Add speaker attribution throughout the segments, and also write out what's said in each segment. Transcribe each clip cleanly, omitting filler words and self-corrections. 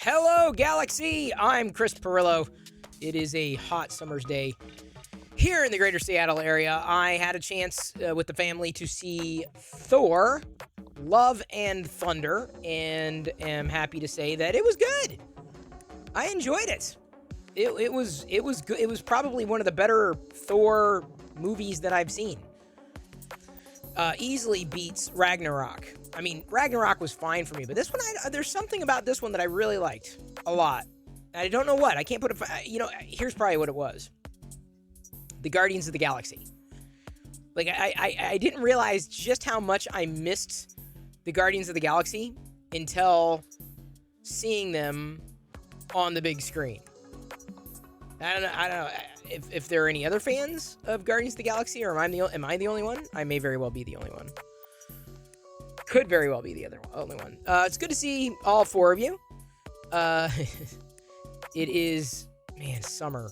Speaker 1: Hello, Galaxy! I'm Chris Perillo. It is a hot summer's day here in the greater Seattle area. I had a chance with the family to see Thor, Love and Thunder, and am happy to say that it was good. I enjoyed it. It was good. It was probably one of the better Thor movies that I've seen. Easily beats Ragnarok. I mean, Ragnarok was fine for me, but this one, there's something about this one that I really liked a lot. I don't know what. I can't put it. Here's probably what it was. The Guardians of the Galaxy. Like, I didn't realize just how much I missed the Guardians of the Galaxy until seeing them on the big screen. I don't know if there are any other fans of Guardians of the Galaxy, or am I the only one? I may very well be the only one. Could very well be the only one. It's good to see all four of you. It is, man, summer.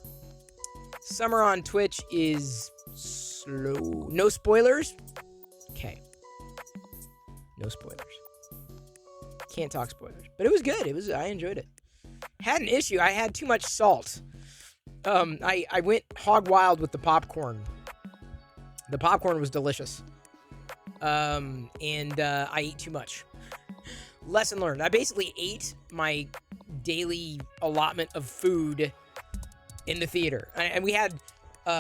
Speaker 1: Summer on Twitch is slow. No spoilers? Okay. No spoilers. Can't talk spoilers. But it was good. I enjoyed it. Had an issue. I had too much salt. I went hog wild with the popcorn. The popcorn was delicious. And I ate too much. Lesson learned. I basically ate my daily allotment of food in the theater. And we had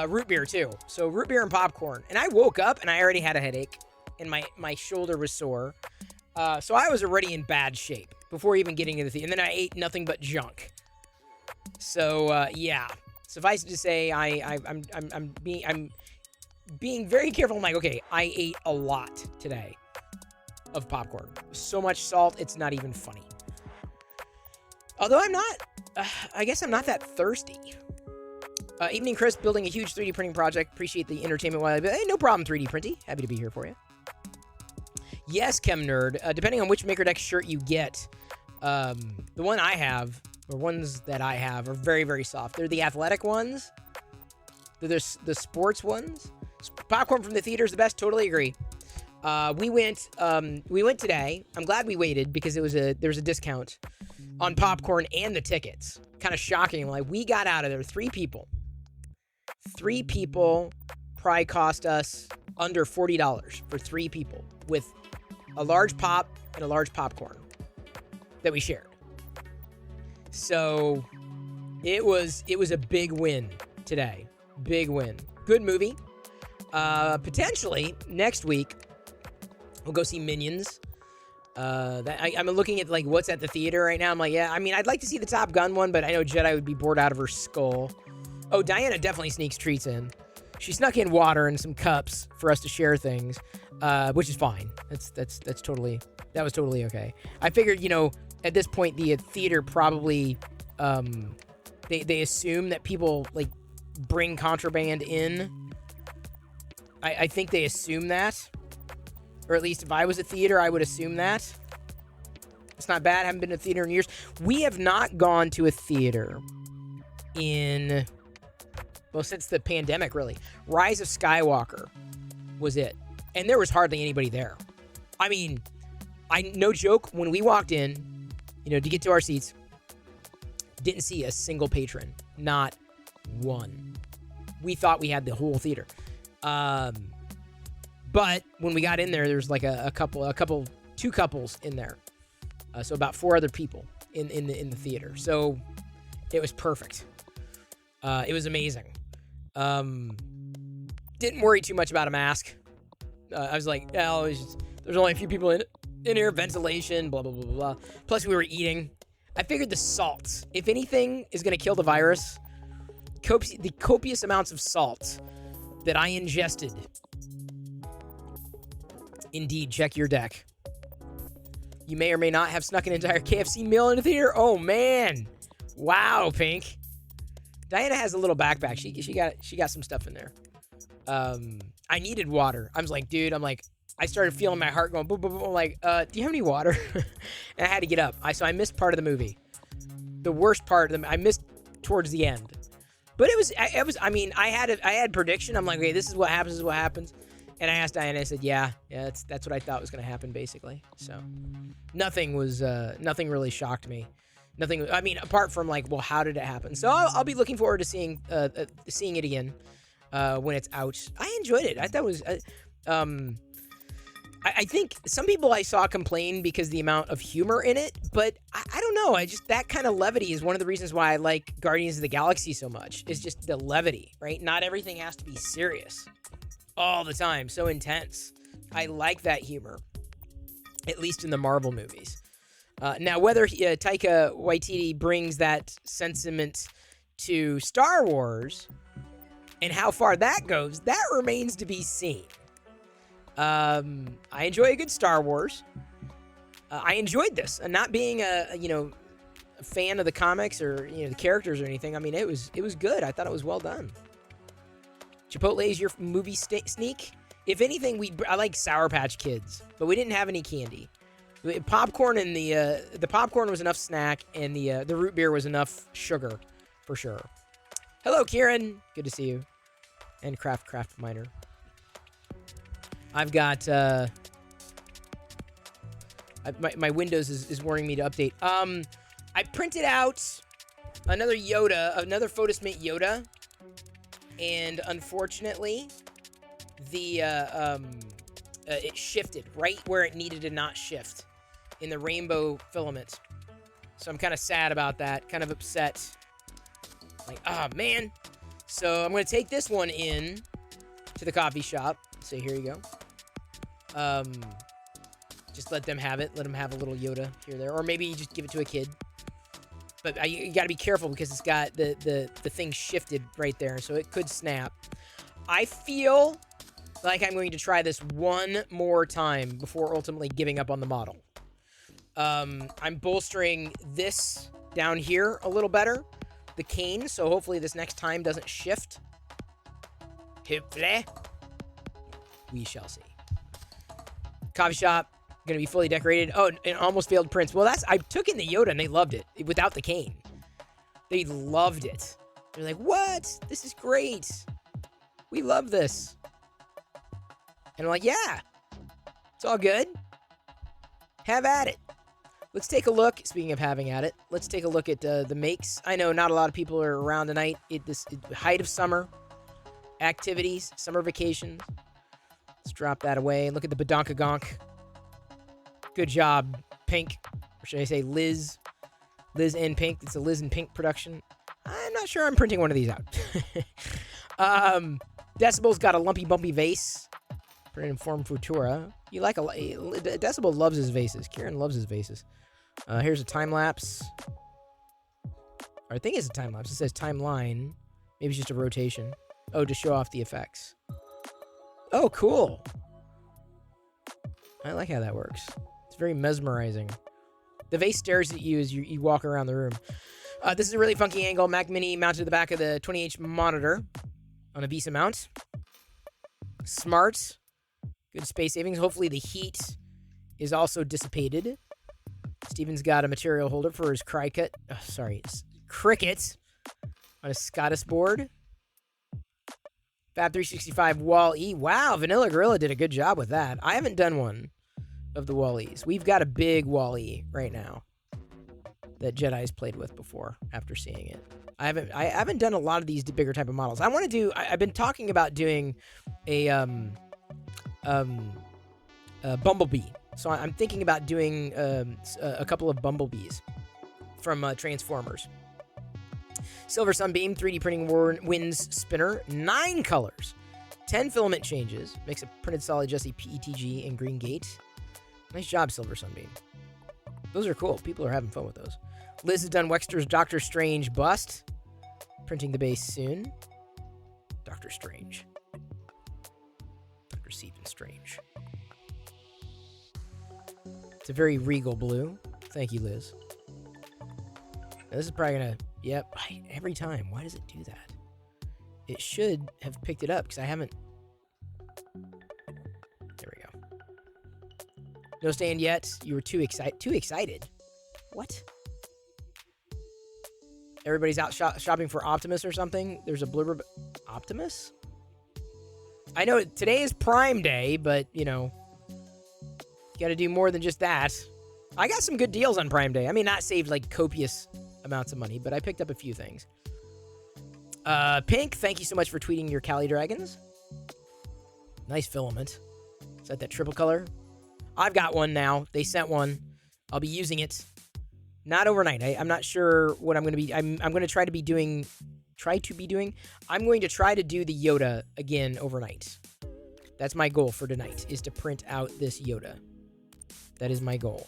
Speaker 1: root beer too. So root beer and popcorn. And I woke up and I already had a headache. And my shoulder was sore. So I was already in bad shape before even getting to the theater. And then I ate nothing but junk. So, yeah. Suffice it to say, I'm being very careful. I'm like, okay, I ate a lot today of popcorn. So much salt, it's not even funny. Although I guess I'm not that thirsty. Evening Chris, building a huge 3D printing project. Appreciate the entertainment while hey, no problem, 3D printing. Happy to be here for you. Yes, Chem Nerd. Depending on which Maker Deck shirt you get, the one I have, or ones that I have, are very, very soft. They're the athletic ones. They're the sports ones. Popcorn from the theater is the best. Totally agree. We went today. I'm glad we waited because there was a discount on popcorn and the tickets. Kind of shocking. Like, we got out of there. 3 people. 3 people probably cost us under $40 for 3 people with a large pop and a large popcorn that we shared. So it was a big win today. Big win. Good movie. Potentially next week we'll go see Minions. I'm looking at like what's at the theater right now. I'm like, yeah, I mean, I'd like to see the Top Gun one, but I know Jedi would be bored out of her skull. Oh, Diana definitely sneaks treats in. She snuck in water and some cups for us to share things, which is fine. That was totally okay. I figured, at this point the theater probably they assume that people like bring contraband in. I think they assume that. Or at least if I was at theater, I would assume that. It's not bad. I haven't been to a theater in years. We have not gone to a theater since the pandemic, really. Rise of Skywalker was it. And there was hardly anybody there. I mean, no joke, when we walked in, to get to our seats, didn't see a single patron. Not one. We thought we had the whole theater. But when we got in there, there's like two couples in there. So about 4 other people in the theater. So it was perfect. It was amazing. Didn't worry too much about a mask. I was like, there's only a few people in here, ventilation, blah, blah, blah, blah, blah. Plus we were eating. I figured the salt, if anything is going to kill the virus, the copious amounts of salt that I ingested. Indeed, check your deck. You may or may not have snuck an entire KFC meal in the theater. Oh, man. Wow, Pink. Diana has a little backpack. She got some stuff in there. I needed water. I was like, dude, I started feeling my heart going boom, boom, boom. I'm like, do you have any water? And I had to get up. So I missed part of the movie. The worst part of I missed towards the end. But I had prediction. I'm like, okay, this is what happens. And I asked Diana, I said, yeah, that's what I thought was going to happen, basically. So nothing really shocked me. Nothing, I mean, apart from like, well, how did it happen? So I'll be looking forward to seeing it again when it's out. I enjoyed it. I thought it was, I think some people I saw complain because the amount of humor in it, but I don't know. That kind of levity is one of the reasons why I like Guardians of the Galaxy so much. Is just the levity, right? Not everything has to be serious all the time, so intense. I like that humor, at least in the Marvel movies. Now, whether Taika Waititi brings that sentiment to Star Wars and how far that goes, that remains to be seen. I enjoy a good Star Wars. I enjoyed this, and not being a fan of the comics or the characters or anything. I mean, it was good. I thought it was well done. Chipotle is your movie sneak. If anything, I like Sour Patch Kids, but we didn't have any candy. Popcorn and the popcorn was enough snack, and the root beer was enough sugar, for sure. Hello, Kieran. Good to see you. And Craft Miner. I've got my Windows is warning me to update. I printed out another Photosmint Yoda, and unfortunately, it shifted right where it needed to not shift in the rainbow filament. So I'm kind of sad about that, kind of upset. Like, oh man. So I'm going to take this one in to the coffee shop. So here you go. Just let them have it. Let them have a little Yoda here or there. Or maybe you just give it to a kid. But you got to be careful because it's got the thing shifted right there. So it could snap. I feel like I'm going to try this one more time before ultimately giving up on the model. I'm bolstering this down here a little better, the cane, so hopefully this next time doesn't shift. Hopefully. We shall see. Coffee shop, gonna be fully decorated. Oh, an almost failed prince. Well, I took in the Yoda and they loved it without the cane. They loved it. They're like, what? This is great. We love this. And I'm like, yeah, it's all good. Have at it. Let's take a look. Speaking of having at it, let's take a look at the makes. I know not a lot of people are around tonight. Height of summer activities, summer vacations. Let's drop that away and look at the Badonkagonk. Good job, Pink. Or should I say Liz? Liz and Pink. It's a Liz and Pink production. I'm not sure I'm printing one of these out. Decibel's got a lumpy, bumpy vase. Printed in Form Futura. You like Decibel loves his vases. Kieran loves his vases. Here's a time lapse. Or I think it's a time lapse. It says timeline. Maybe it's just a rotation. Oh, to show off the effects. Oh, cool. I like how that works. It's very mesmerizing. The vase stares at you as you walk around the room. This is a really funky angle. Mac Mini mounted to the back of the 20H monitor on a VESA mount. Smart. Good space savings. Hopefully the heat is also dissipated. Steven's got a material holder for his cricket on a Scottish board. Fab 365 Wall-E. Wow, Vanilla Gorilla did a good job with that. I haven't done one of the Wall-Es. We've got a big Wall-E right now that Jedi's played with before after seeing it. I haven't done a lot of these bigger type of models. I've been talking about doing a Bumblebee. So I'm thinking about doing a couple of Bumblebees from Transformers. Silver Sunbeam, 3D printing wins spinner, 9 colors, 10 filament changes, makes a printed solid Jesse PETG and Green Gate. Nice job, Silver Sunbeam. Those are cool. People are having fun with those. Liz has done Wexter's Doctor Strange bust, printing the base soon. Doctor Strange. Dr. Stephen Strange. It's a very regal blue. Thank you, Liz. Now, this is probably gonna... Yep, every time. Why does it do that? It should have picked it up, because I haven't... There we go. No stand yet. You were too excited. What? Everybody's out shopping for Optimus or something? There's a blurb... Optimus? I know today is Prime Day, but, you got to do more than just that. I got some good deals on Prime Day. I mean, not saved, like, copious amounts of money, but I picked up a few things. Pink, thank you so much for tweeting your Cali Dragons. Nice filament. Is that triple color? I've got one now. They sent one. I'll be using it. Not overnight. I'm not sure what I'm going to be... I'm going to try to be doing... I'm going to try to do the Yoda again overnight. That's my goal for tonight, is to print out this Yoda. That is my goal.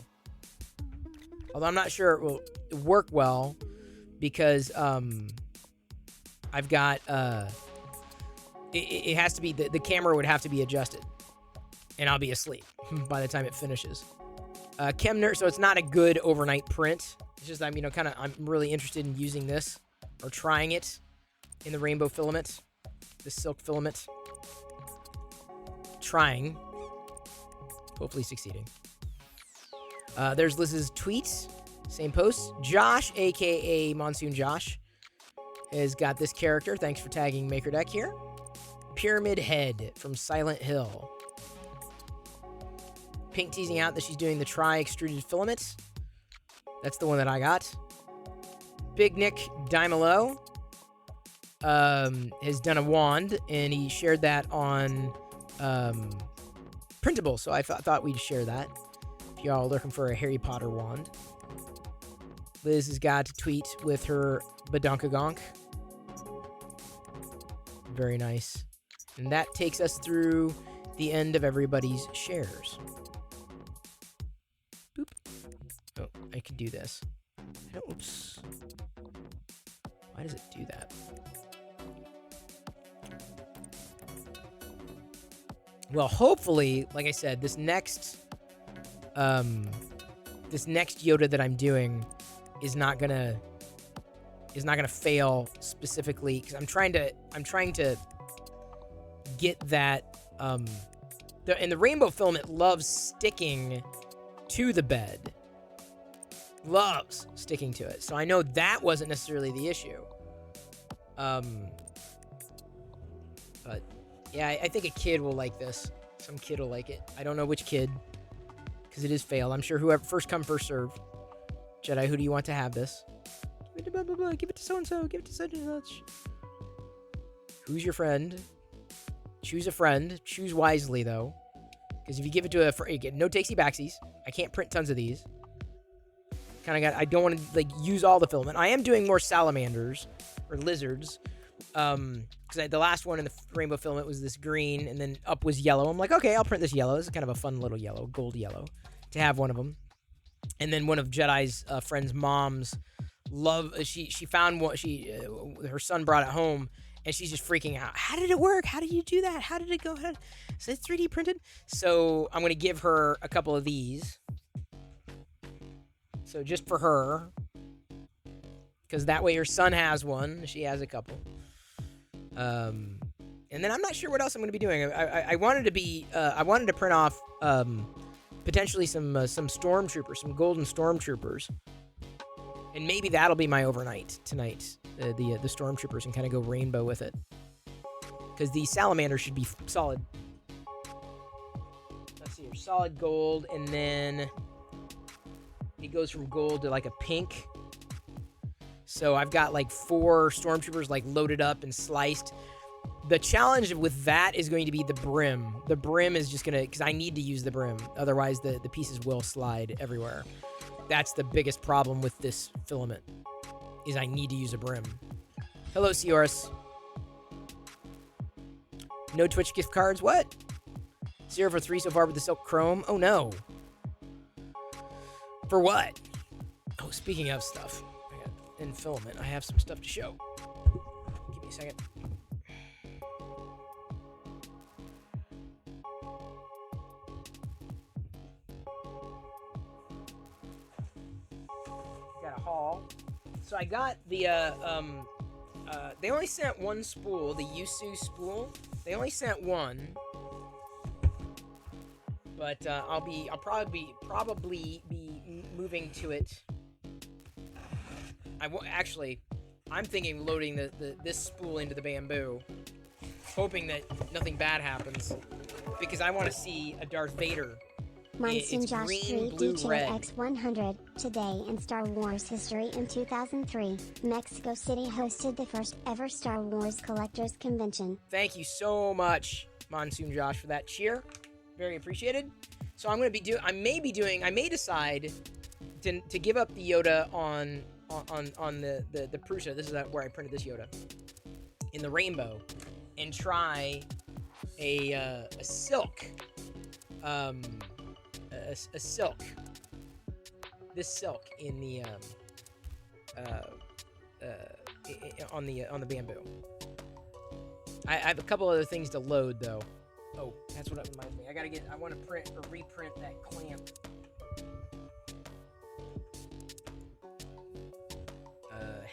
Speaker 1: Although I'm not sure it will work well, because I've got... It has to be... The camera would have to be adjusted. And I'll be asleep by the time it finishes. Chemner, so it's not a good overnight print. It's just I'm really interested in using this or trying it in the rainbow filament, the silk filament. Trying, hopefully succeeding. There's Liz's tweet, same post. Josh, aka Monsoon Josh, has got this character. Thanks for tagging MakerDeck here. Pyramid Head from Silent Hill. Pink teasing out that she's doing the tri-extruded filament. That's the one that I got. Big Nick Dimelo has done a wand, and he shared that on Printable, so I thought we'd share that. If y'all are looking for a Harry Potter wand. Liz has got a tweet with her Badonkagonk. Very nice. And that takes us through the end of everybody's shares. Boop. Oh, I can do this. Oops. Why does it do that? Well, hopefully, like I said, this next Yoda that I'm doing is not gonna fail specifically, because I'm trying to get that and the rainbow filament loves sticking to the bed. Loves sticking to it. So I know that wasn't necessarily the issue. But yeah, I think a kid will like this. Some kid will like it. I don't know which kid, because it is fail. I'm sure whoever, first come, first serve. Jedi, who do you want to have this? Give it to blah, blah, blah. Give it to so-and-so. Give it to such and such. Who's your friend? Choose a friend. Choose wisely, though. Because if you give it to a friend, you get no takesy backsies. I can't print tons of these. I don't want to use all the filament. I am doing more salamanders or lizards. Because the last one in the rainbow filament was this green, and then up was yellow. I'm like, okay, I'll print this yellow. This is kind of a fun little yellow, gold yellow, to have one of them. And then one of Jedi's friend's mom's she found one. Her son brought it home, and she's just freaking out. How did it work? How did you do that? How did it go? Is it 3D printed? So I'm gonna give her a couple of these. So just for her, because that way her son has one. She has a couple. And then I'm not sure what else I'm going to be doing. I wanted to print off potentially some stormtroopers, some golden stormtroopers, and maybe that'll be my overnight tonight. The stormtroopers, and kind of go rainbow with it, because the salamander should be solid. Let's see here, solid gold, and then it goes from gold to like a pink. So I've got 4 stormtroopers loaded up and sliced. The challenge with that is going to be the brim. The brim is just gonna, because I need to use the brim. Otherwise the pieces will slide everywhere. That's the biggest problem with this filament, is I need to use a brim. Hello, Seoris. No Twitch gift cards? What? 0 for 3 so far with the silk chrome? Oh no. For what? Oh, speaking of stuff. In filament, I have some stuff to show. Give me a second. Got a haul. So I got the they only sent one spool, the Yusu spool. They only sent one. But I'll probably be moving to it. I'm thinking loading this spool into the bamboo, hoping that nothing bad happens, because I want to see a Darth Vader.
Speaker 2: Monsoon
Speaker 1: It's
Speaker 2: Josh
Speaker 1: green,
Speaker 2: 3
Speaker 1: blue,
Speaker 2: DJ
Speaker 1: red.
Speaker 2: X100. Today in Star Wars history in 2003, Mexico City hosted the first ever Star Wars Collectors Convention.
Speaker 1: Thank you so much, Monsoon Josh, for that cheer. Very appreciated. So I may decide to give up the Yoda on the Prusa. This is where I printed this Yoda in the rainbow, and try a silk, a silk. This silk in the on the bamboo. I have a couple other things to load though. Oh, that's what it reminds me. I want to print or reprint that clamp.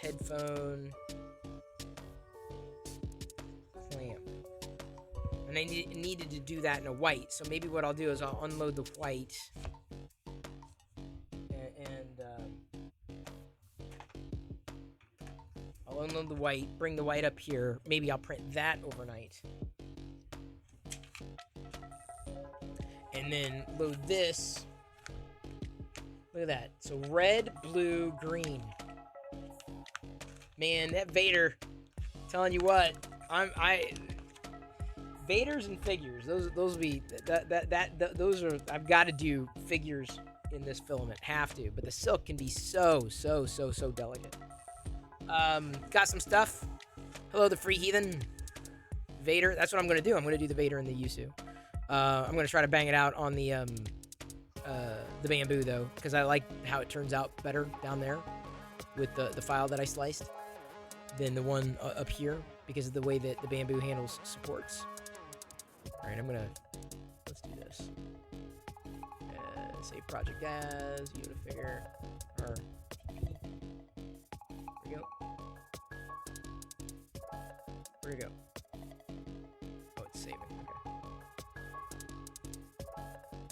Speaker 1: headphone clamp. And I needed to do that in a white. So maybe what I'll do is I'll unload the white. I'll unload the white, bring the white up here. Maybe I'll print that overnight. And then load this. Look at that. So red, blue, green. Man, that Vader. Telling you what, Vaders and figures. Those will be those are. I've got to do figures in this filament. Have to. But the silk can be so delicate. Got some stuff. Hello, the free heathen. Vader. That's what I'm gonna do. I'm gonna do the Vader and the Yusu. I'm gonna try to bang it out on the bamboo though, because I like how it turns out better down there with the file that I sliced than the one up here because of the way that the bamboo handles supports. All right, let's do this. Save project as Yoda figure. Or there we go. Where'd it go? Oh, it's saving. Okay.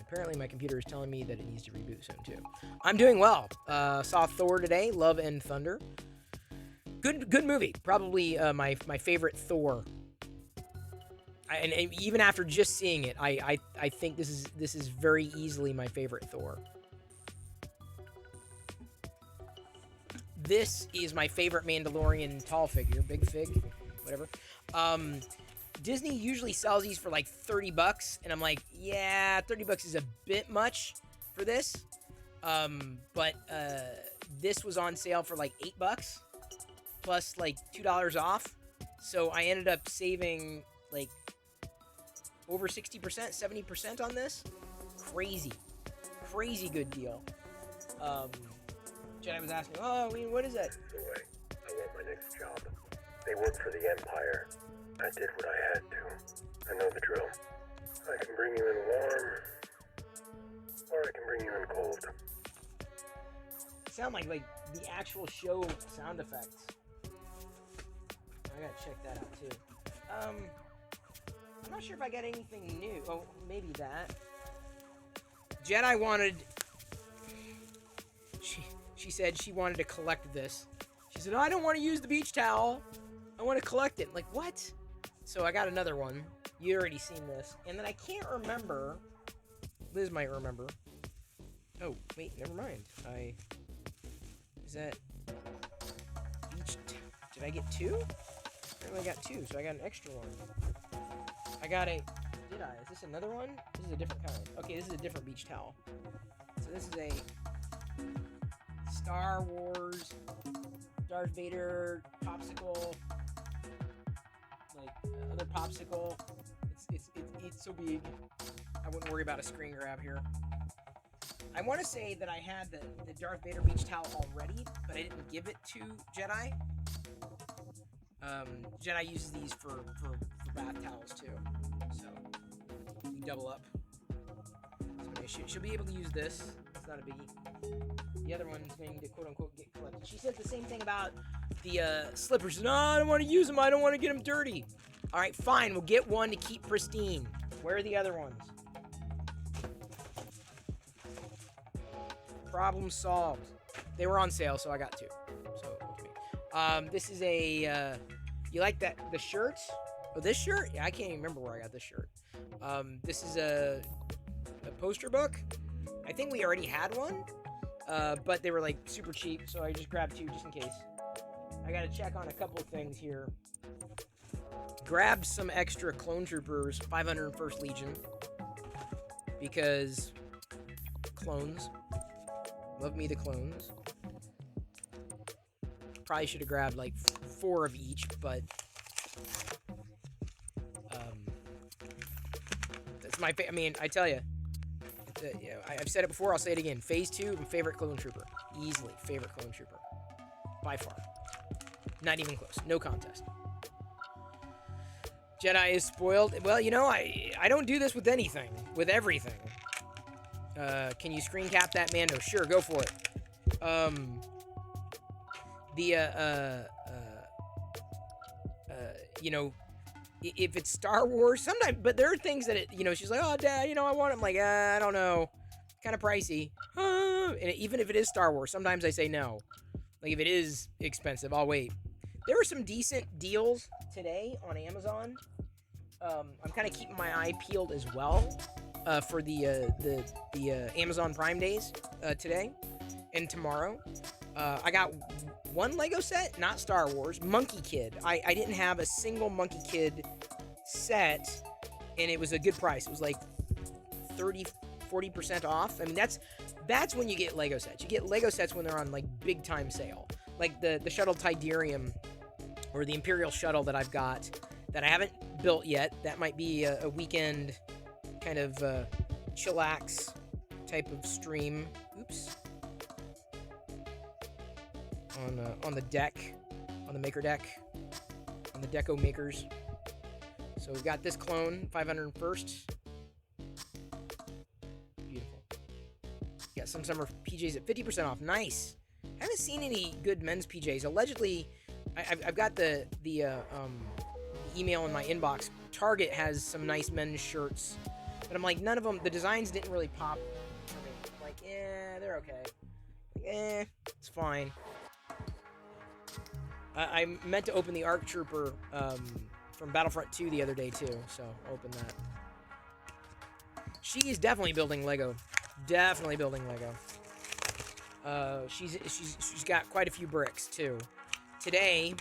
Speaker 1: Apparently my computer is telling me that it needs to reboot soon too. I'm doing well. Saw Thor today, Love and Thunder. Good movie. Probably my favorite Thor. And even after just seeing it, I think this is very easily my favorite Thor. This is my favorite Mandalorian tall figure, big fig, whatever. Disney usually sells these for like $30, and I'm like, yeah, $30 is a bit much for this. But this was on sale for like $8 plus like $2 off. So I ended up saving like over 60%, 70% on this. Crazy good deal. Jedi was asking, oh, what is that?
Speaker 3: Anyway, I want my next job. They work for the Empire. I did what I had to. I know the drill. I can bring you in warm, or I can bring you in cold.
Speaker 1: Sound like the actual show sound effects. I gotta check that out too. I'm not sure if I got anything new. Oh, maybe that. Jedi wanted. She said she wanted to collect this. She said, oh, I don't want to use the beach towel. I want to collect it. Like, what? So I got another one. You already seen this. And then I can't remember. Liz might remember. Oh, wait, never mind. Is that beach did I get two? I only got two, so I got an extra one. Did I? Is this another one? This is a different kind. Okay, this is a different beach towel. So this is a Star Wars, Darth Vader, Popsicle, like other Popsicle. It's so big. I wouldn't worry about a screen grab here. I want to say that I had the Darth Vader beach towel already, but I didn't give it to Jedi. Jedi uses these for bath towels too, so we double up. So she'll be able to use this. It's not a biggie. The other one's going to quote unquote get collected. She said the same thing about the slippers. No, I don't want to use them. I don't want to get them dirty. All right, fine. We'll get one to keep pristine. Where are the other ones? Problem solved. They were on sale, so I got two. So this is a. You like that? The shirt? Oh, this shirt? Yeah, I can't even remember where I got this shirt. This is a poster book. I think we already had one, but they were like super cheap, so I just grabbed two just in case. I gotta check on a couple of things here. Grabbed some extra Clone Troopers, 501st Legion, because clones. Love me the clones. Probably should have grabbed like 4 of each, but that's my I mean, I tell you, I've said it before, I'll say it again. Phase 2, my favorite Clone Trooper. Easily favorite Clone Trooper. By far. Not even close. No contest. Jedi is spoiled. Well, you know, I don't do this with anything. With everything. Can you screen cap that Mando? Sure, go for it. the you know, if it's Star Wars, sometimes, but there are things that she's like, oh, Dad, I want it. I'm like, I don't know, kind of pricey. And even if it is Star Wars, sometimes I say no. Like if it is expensive, I'll wait. There were some decent deals today on Amazon. I'm kind of keeping my eye peeled as well for the Amazon Prime days today and tomorrow. I got one Lego set, not Star Wars, Monkey Kid. I didn't have a single Monkey Kid set, and it was a good price. It was like 30-40% off. I mean, that's when you get Lego sets. You get Lego sets when they're on like big time sale. Like the shuttle Tidarium or the Imperial shuttle that I've got that I haven't built yet. That might be a weekend kind of chillax type of stream. Oops. On the deck, on the maker deck, on the Deco Makers. So we've got this clone, 501st. Beautiful. Got some summer PJs at 50% off. Nice. Haven't seen any good men's PJs. Allegedly, I've got the email in my inbox. Target has some nice men's shirts, but I'm like, none of them. The designs didn't really pop for me. I'm like, they're okay. It's fine. I meant to open the ARC Trooper from Battlefront 2 the other day too, so I'll open that. She's definitely building Lego. Definitely building Lego. She's got quite a few bricks too. Today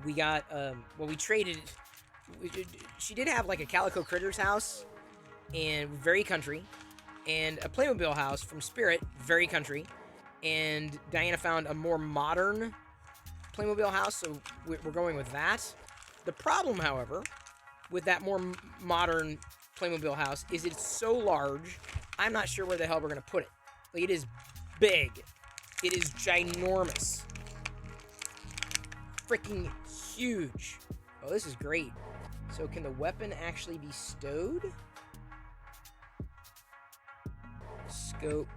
Speaker 1: we got we traded. She did have like a Calico Critters house, and very country, and a Playmobil house from Spirit, very country, and Diana found a more modern Playmobil house, so we're going with that. The problem, however, with that more modern Playmobil house is it's so large, I'm not sure where the hell we're going to put it. Like, it is big. It is ginormous. Freaking huge. Oh, this is great. So can the weapon actually be stowed? Scope.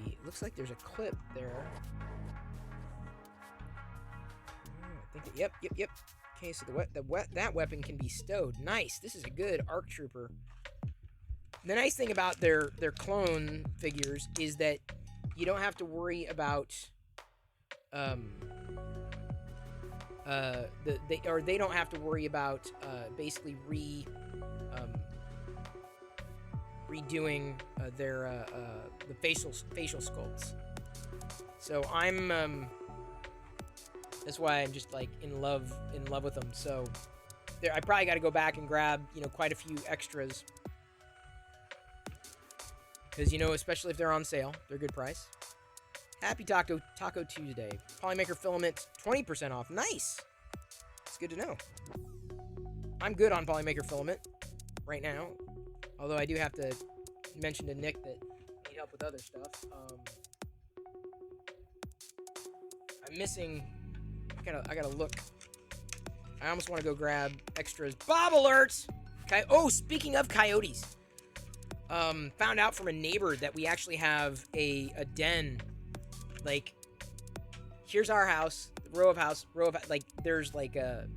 Speaker 1: It looks like there's a clip there. I think that, yep. Okay, so that weapon can be stowed. Nice. This is a good ARC Trooper. The nice thing about their clone figures is that you don't have to worry about they don't have to worry about basically redoing their the facial sculpts. So I'm that's why I'm just like in love with them. So I probably got to go back and grab quite a few extras, because especially if they're on sale, they're a good price. Happy Taco Tuesday. Polymaker filament 20% off. Nice. It's good to know. I'm good on Polymaker filament right now. Although I do have to mention to Nick that I need help with other stuff. I'm missing. I gotta look. I almost want to go grab extras. Bob alerts. Oh, speaking of coyotes, found out from a neighbor that we actually have a den. Like, here's our house, row of like there's like a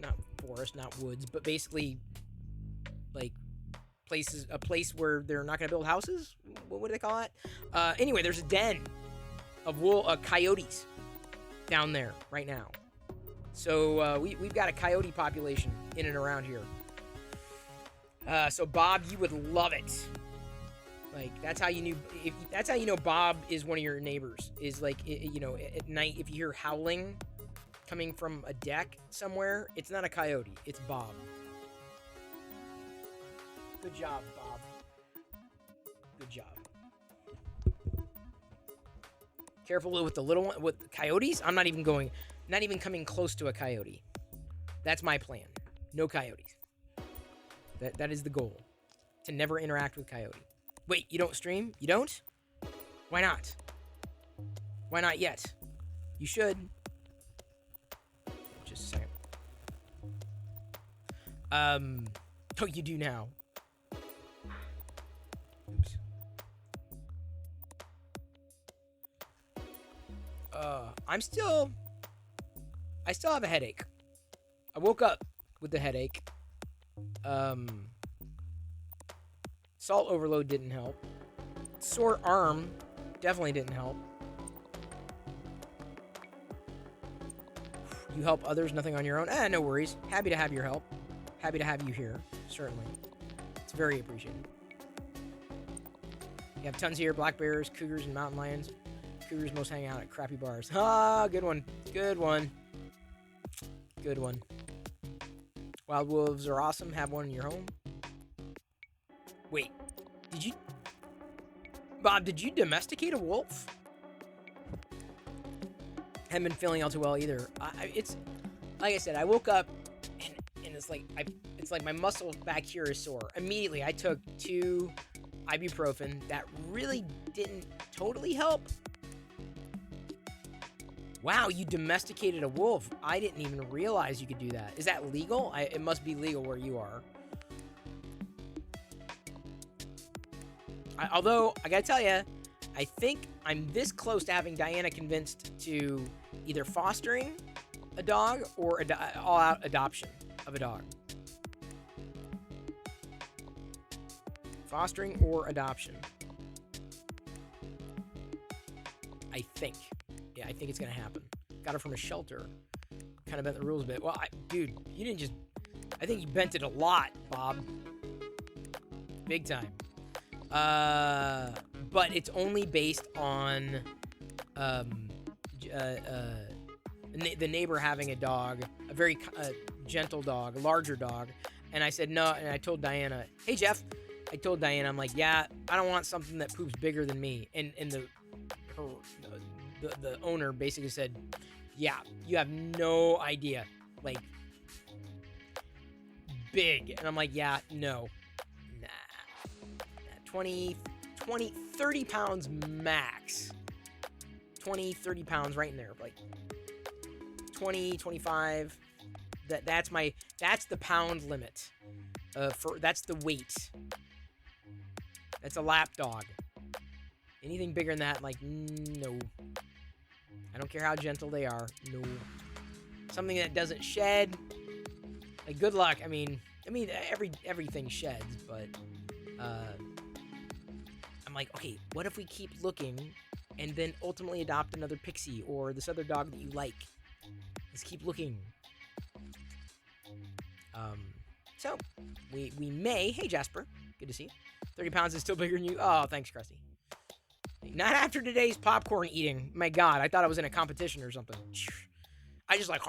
Speaker 1: not forest, not woods, but basically like a place where they're not gonna build houses. What do they call it? Anyway, there's a den of coyotes down there right now. So we've got a coyote population in and around here. So Bob, you would love it. Like, that's how you knew. That's how you know Bob is one of your neighbors. Is like, at night, if you hear howling coming from a deck somewhere, it's not a coyote. It's Bob. Good job, Bob. Good job. Careful with the little one, with coyotes. I'm not even coming close to a coyote. That's my plan. No coyotes. That is the goal. To never interact with coyote. Wait, you don't stream? You don't? Why not? Why not yet? You should. Just a second. Oh, you do now. Oops. I still have a headache. I woke up with the headache. Salt overload didn't help. Sore arm definitely didn't help. You help others, nothing on your own. No worries. Happy to have your help. Happy to have you here, certainly. It's very appreciated. You have tons here, black bears, cougars, and mountain lions. Cougars most hang out at crappy bars. Ah, good one. Good one. Good one. Wild wolves are awesome. Have one in your home. Wait, Bob, did you domesticate a wolf? Haven't been feeling all too well either. It's like I said, I woke up and it's like my muscle back here is sore. Immediately, I took 2 ibuprofen. That really didn't totally help. Wow, you domesticated a wolf. I didn't even realize you could do that. Is that legal? It must be legal where you are. Although, I gotta tell you, I think I'm this close to having Diana convinced to either fostering a dog or all-out adoption of a dog. Fostering or adoption. I think. Yeah, I think it's gonna happen. Got her from a shelter. Kind of bent the rules a bit. Well, dude, you didn't just... I think you bent it a lot, Bob. Big time. But it's only based on the neighbor having a dog, a very gentle dog, a larger dog, and I said no, and I told Diana, hey Jeff, I told Diana, I'm like, yeah, I don't want something that poops bigger than me, and the owner basically said, yeah, you have no idea, like, big, and I'm like, yeah, no. 20, 30 pounds max. 20, 30 pounds right in there. Like 20, 25. That's the pound limit. That's the weight. That's a lap dog. Anything bigger than that, like, no. I don't care how gentle they are. No. Something that doesn't shed. Like, good luck. I mean, everything sheds, but I'm like, okay, what if we keep looking and then ultimately adopt another pixie or this other dog that you like? Let's keep looking. So we may. Hey Jasper, good to see you. 30 pounds is still bigger than you. Oh, thanks, Krusty. Not after today's popcorn eating. My God, I thought I was in a competition or something. I just like,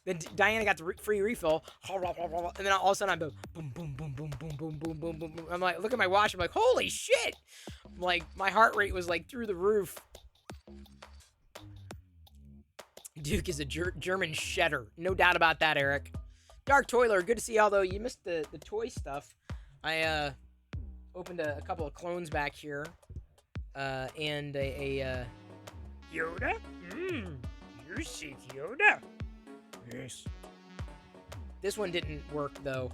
Speaker 1: then Diana got the free refill, and then all of a sudden I'm boom, boom, boom, boom, boom, boom, boom, boom, boom. I'm like, look at my watch. I'm like, holy shit! Like, my heart rate was like through the roof. Duke is a German shedder, no doubt about that, Eric. Dark Toiler, good to see you. Although you missed the toy stuff. I opened a couple of clones back here, and a Yoda. You're sick, Yoda. Yes. This one didn't work though.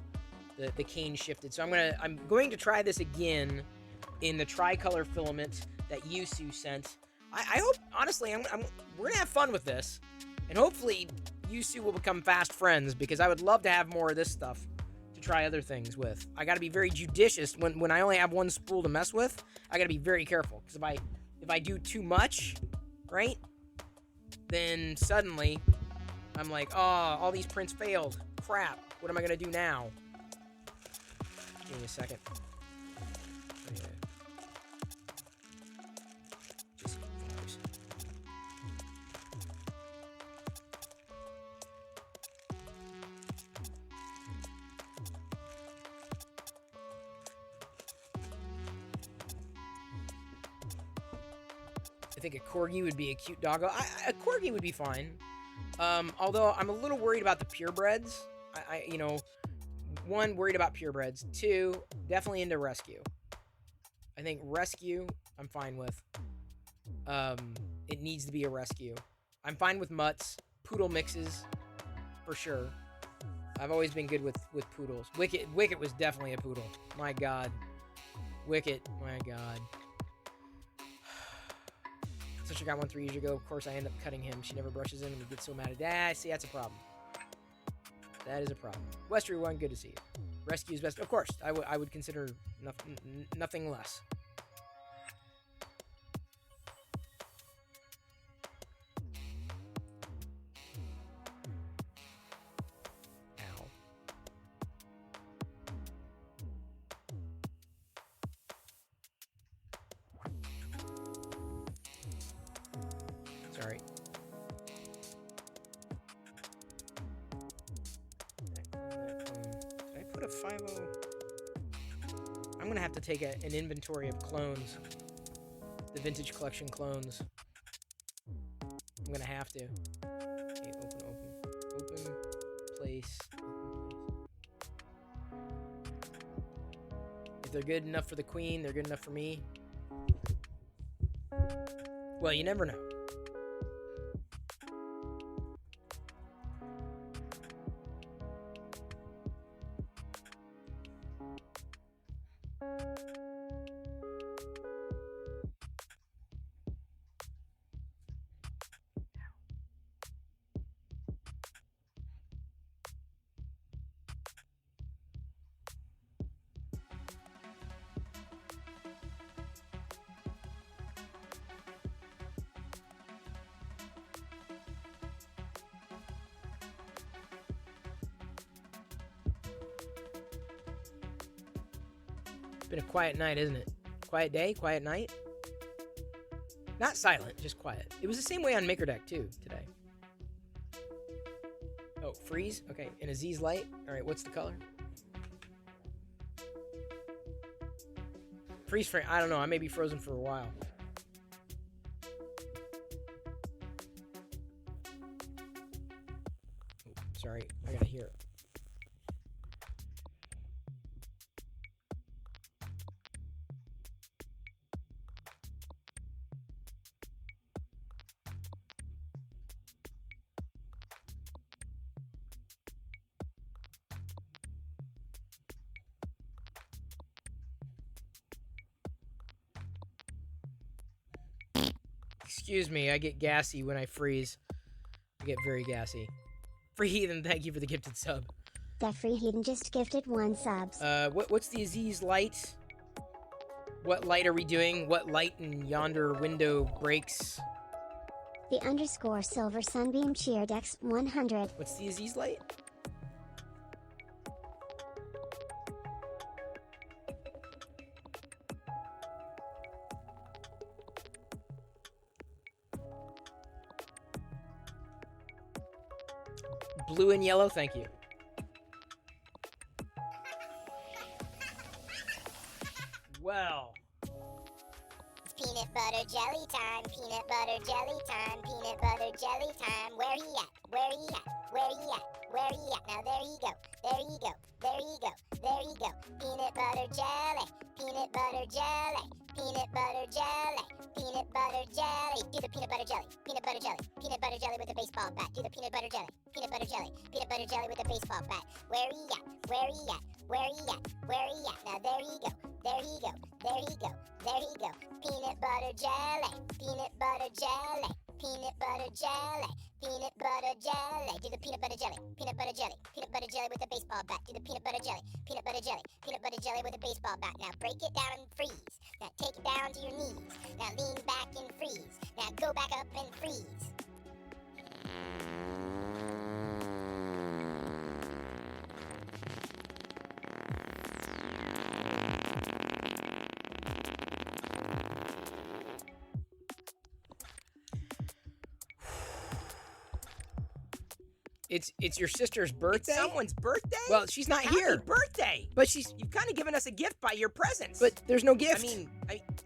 Speaker 1: The cane shifted, so I'm going to try this again in the tricolor filament that Yusu sent. I hope, honestly, we're gonna have fun with this, and hopefully Yusu will become fast friends, because I would love to have more of this stuff to try other things with. I gotta be very judicious when I only have one spool to mess with. I gotta be very careful, because if I do too much, right? Then suddenly, I'm like, oh, all these prints failed. Crap. What am I going to do now? Give me a second. Just focus. I think a corgi would be a cute doggo. A corgi would be fine. Although I'm a little worried about the purebreds. One, worried about purebreds. Two, definitely into rescue. I think rescue, I'm fine with. It needs to be a rescue. I'm fine with mutts. Poodle mixes, for sure. I've always been good with poodles. Wicket was definitely a poodle. My God. Wicket, my God. Since she got one 3 years ago, of course I end up cutting him. She never brushes him and we get so mad at that. See, that's a problem. That is a problem. Westery one, good to see you. Rescue's best. Of course, I would consider nothing less. Ow. Sorry. Did I put a 5.0? I'm gonna have to take an inventory of clones. The vintage collection clones. I'm gonna have to. Okay, open, place. If they're good enough for the queen, they're good enough for me. Well, you never know. It's been a quiet night, isn't it? Quiet day, quiet night. Not silent, just quiet. It was the same way on Maker Deck too today. Oh, freeze? Okay, and a Z's light. Alright, what's the color? Freeze frame. I don't know, I may be frozen for a while. Oh, sorry, I gotta hear it. Excuse me, I get gassy when I freeze. I get very gassy. Free Heathen, thank you for the gifted sub.
Speaker 2: The Free Heathen just gifted 1 subs.
Speaker 1: What's the Aziz light? What light are we doing? What light in yonder window breaks?
Speaker 2: The _ Silver Sunbeam cheered X 100.
Speaker 1: What's the Aziz light? Blue and yellow, thank you. Well.
Speaker 4: It's peanut butter jelly time, peanut butter jelly time, peanut butter jelly time. Where he at? Where he at? Where he at? Where he at? Now there he go. There he go. There he go. There he go. Peanut butter jelly. Peanut butter jelly. Peanut butter jelly. Peanut butter jelly. Do the peanut butter jelly. Peanut butter jelly. Peanut butter jelly with a baseball bat. Do the peanut butter jelly. Peanut butter jelly. Peanut butter jelly with a baseball bat. Where he at? Where he at? Where he at? Where he at? Now there he go. There he go. There he go. There he go. Peanut butter jelly. Peanut butter jelly. Peanut butter jelly. Peanut butter jelly. Do the peanut butter jelly. Peanut butter jelly. Peanut butter jelly with a baseball bat. Do the peanut butter jelly. Peanut butter jelly. Peanut butter jelly with a baseball bat. Now break it down and freeze. Now take it down to your knees. Now lean back and freeze. Now go back up and freeze.
Speaker 1: It's your sister's birthday?
Speaker 5: It's someone's birthday?
Speaker 1: Well, she's not
Speaker 5: Happy
Speaker 1: here.
Speaker 5: birthday!
Speaker 1: But she's...
Speaker 5: You've kind of given us a gift by your presence.
Speaker 1: But there's no gift.
Speaker 5: I mean,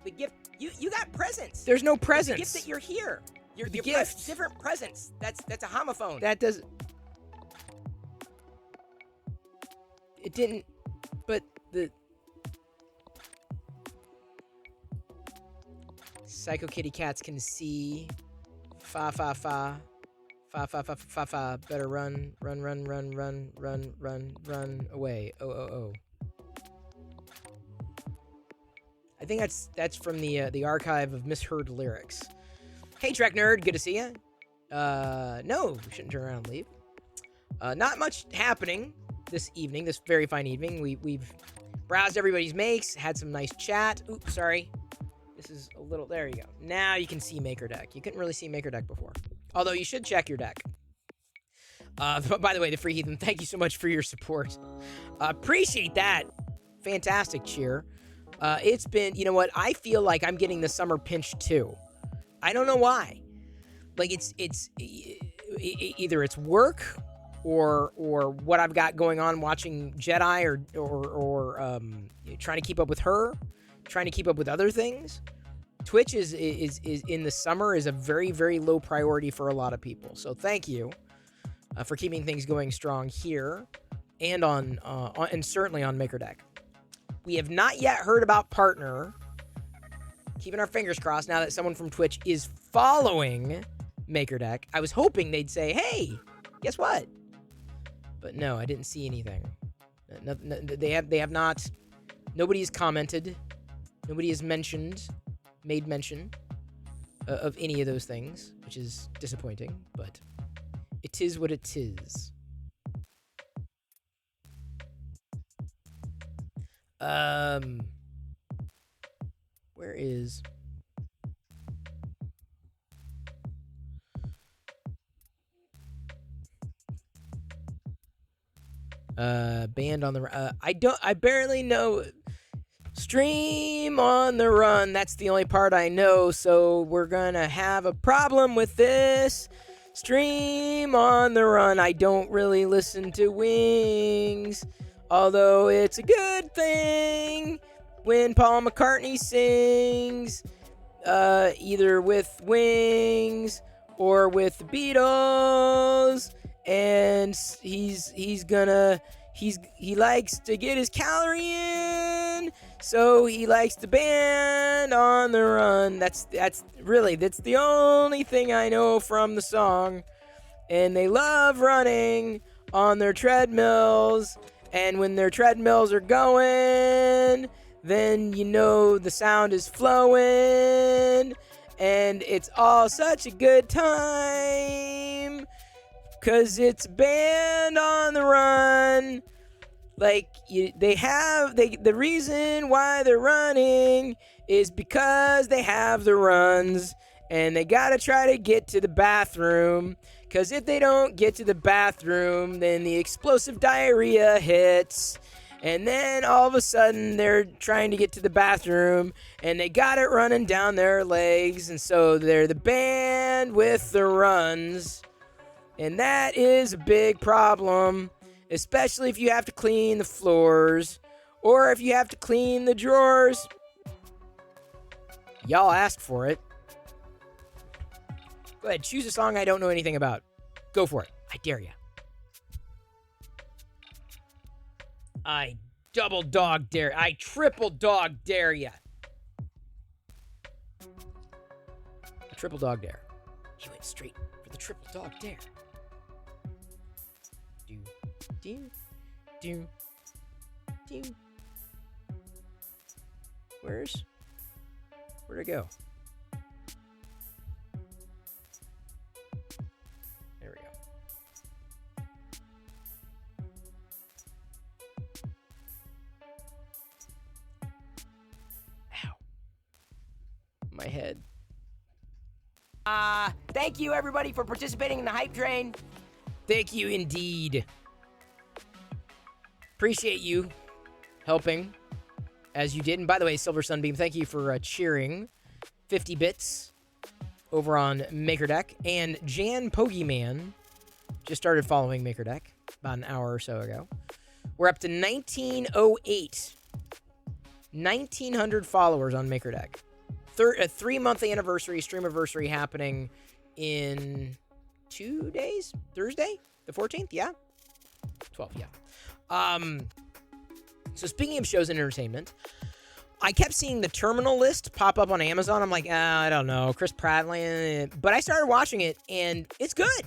Speaker 5: the gift... You got presents.
Speaker 1: There's no
Speaker 5: It's the
Speaker 1: presents.
Speaker 5: gift that you're here.
Speaker 1: The
Speaker 5: You're
Speaker 1: gift.
Speaker 5: different presents. That's a homophone.
Speaker 1: That doesn't... It didn't... But the... Psycho kitty cats can see... Fa fa fa. Fa fa fa fa fa. Better run, run, run, run, run, run, run, run away. Oh oh oh. I think that's from the archive of misheard lyrics. Hey, Trek Nerd, good to see you. No, we shouldn't turn around and leave. Not much happening this evening, this very fine evening. We've browsed everybody's makes, had some nice chat. Oops, sorry. This is a little, there you go. Now you can see Maker Deck. You couldn't really see Maker Deck before. Although you should check your deck. But by the way, the Free Heathen, thank you so much for your support. Appreciate that. Fantastic cheer. It's been, you know what? I feel like I'm getting the summer pinch too. I don't know why. Like it's either it's work or what I've got going on watching Jedi or trying to keep up with her, trying to keep up with other things. Twitch is in the summer is a very, very low priority for a lot of people. So thank you for keeping things going strong here and on and certainly on Maker Deck. We have not yet heard about Partner. Keeping our fingers crossed now that someone from Twitch is following Maker Deck. I was hoping they'd say, hey, guess what? But no, I didn't see anything. No, they have not. Nobody has commented. Nobody has made mention of any of those things, which is disappointing, but it is what it is. Where is... band on the... I barely know... Stream on the run. That's the only part I know, so we're gonna have a problem with this. Stream on the run. I don't really listen to Wings, although it's a good thing when Paul McCartney sings, either with Wings or with the Beatles, and he likes to get his calorie in, so he likes the band on the run. That's the only thing I know from the song. And they love running on their treadmills, and when their treadmills are going, then you know the sound is flowing, and it's all such a good time, 'cause it's band on the run. Like, the reason why they're running is because they have the runs, and they gotta try to get to the bathroom, because if they don't get to the bathroom, then the explosive diarrhea hits, and then all of a sudden they're trying to get to the bathroom, and they got it running down their legs, and so they're the band with the runs, and that is a big problem. Especially if you have to clean the floors, or if you have to clean the drawers. Y'all asked for it. Go ahead, choose a song I don't know anything about. Go for it. I dare ya. I double dog dare. I triple dog dare ya. A triple dog dare. He went straight for the triple dog dare. Do. Where'd it go? There we go. Ow. My head. Thank you everybody for participating in the hype train. Thank you indeed. Appreciate you helping as you did. And by the way, Silver Sunbeam, thank you for cheering 50 bits over on Maker Deck. And Jan Pogeyman just started following Maker Deck about an hour or so ago. We're up to 1908. 1,900 followers on Maker Deck. A 3-month anniversary, streamiversary happening in 2 days? Thursday? The 14th? Yeah? 12th, yeah. So speaking of shows and entertainment, I kept seeing the terminal list pop up on Amazon. I'm like, I don't know, Chris Pratt, but I started watching it, and it's good.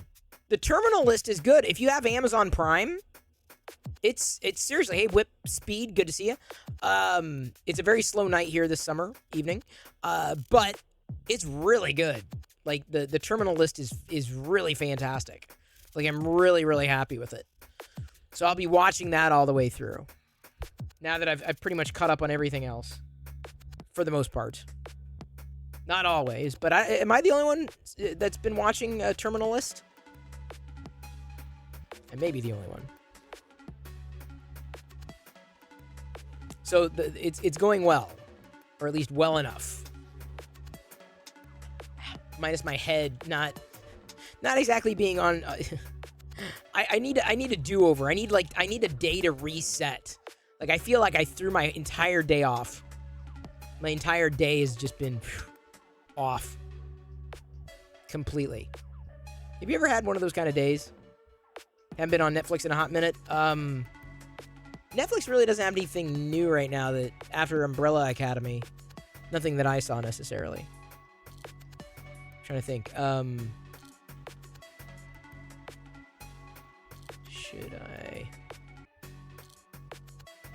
Speaker 1: The terminal list is good. If you have Amazon Prime, it's seriously, hey, Whip Speed, good to see you. It's a very slow night here this summer evening, but it's really good. Like, the terminal list is really fantastic. Like, I'm really, really happy with it. So I'll be watching that all the way through. Now that I've pretty much caught up on everything else. For the most part. Not always, but am I the only one that's been watching Terminal List? I may be the only one. So it's going well. Or at least well enough. Minus my head not exactly being on... I need a do-over. I need a day to reset. Like, I feel like I threw my entire day off. My entire day has just been off. Completely. Have you ever had one of those kind of days? Haven't been on Netflix in a hot minute. Netflix really doesn't have anything new right now that after Umbrella Academy. Nothing that I saw necessarily. Trying to think. Should I?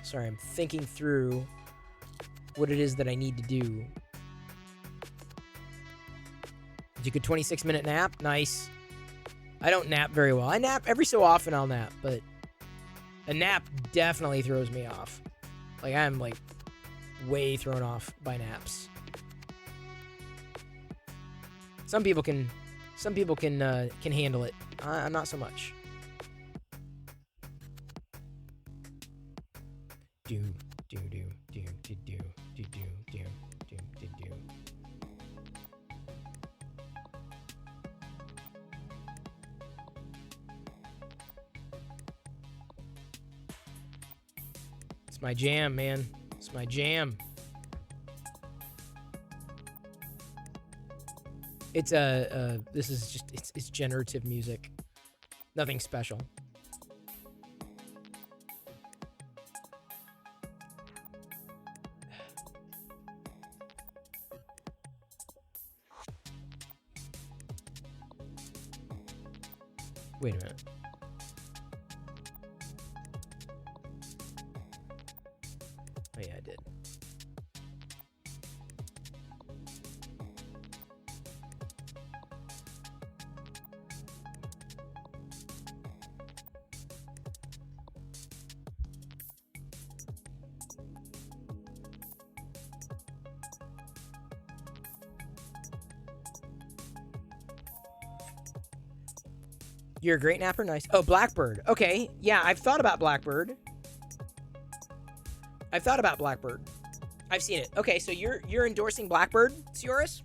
Speaker 1: Sorry, I'm thinking through what it is that I need to do. You could 26-minute nap. Nice. I don't nap very well. I nap every so often. I'll nap, but a nap definitely throws me off. Like, I'm like way thrown off by naps. Some people can handle it. I'm not so much. Do do do do do do do do do do do do. It's my jam, man. It's my jam. It's this is just it's generative music. Nothing special. Wait a minute. Oh yeah, I did. You're a great napper? Nice. Oh, Blackbird. Okay. Yeah, I've thought about Blackbird. I've seen it. Okay, so you're endorsing Blackbird, Sioris?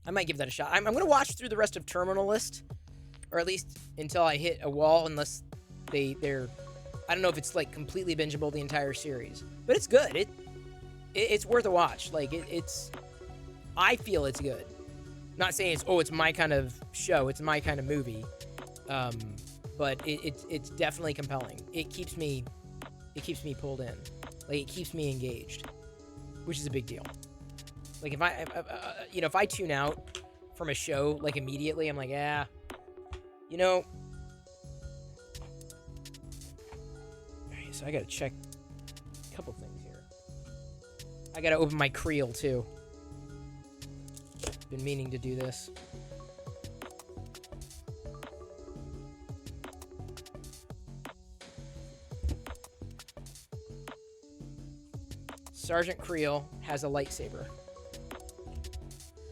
Speaker 1: I might give that a shot. I'm going to watch through the rest of Terminal List. Or at least until I hit a wall, unless they're... I don't know if it's, like, completely bingeable the entire series. But it's good. It's worth a watch. Like, it's... I feel it's good. Not saying it's my kind of show. It's my kind of movie. But it's definitely compelling. It keeps me pulled in. Like, it keeps me engaged, which is a big deal. Like, if I tune out from a show, like, immediately, I'm like, yeah, okay, so I gotta check a couple things here. I gotta open my Creel too. Been meaning to do this. Sergeant Creel has a lightsaber.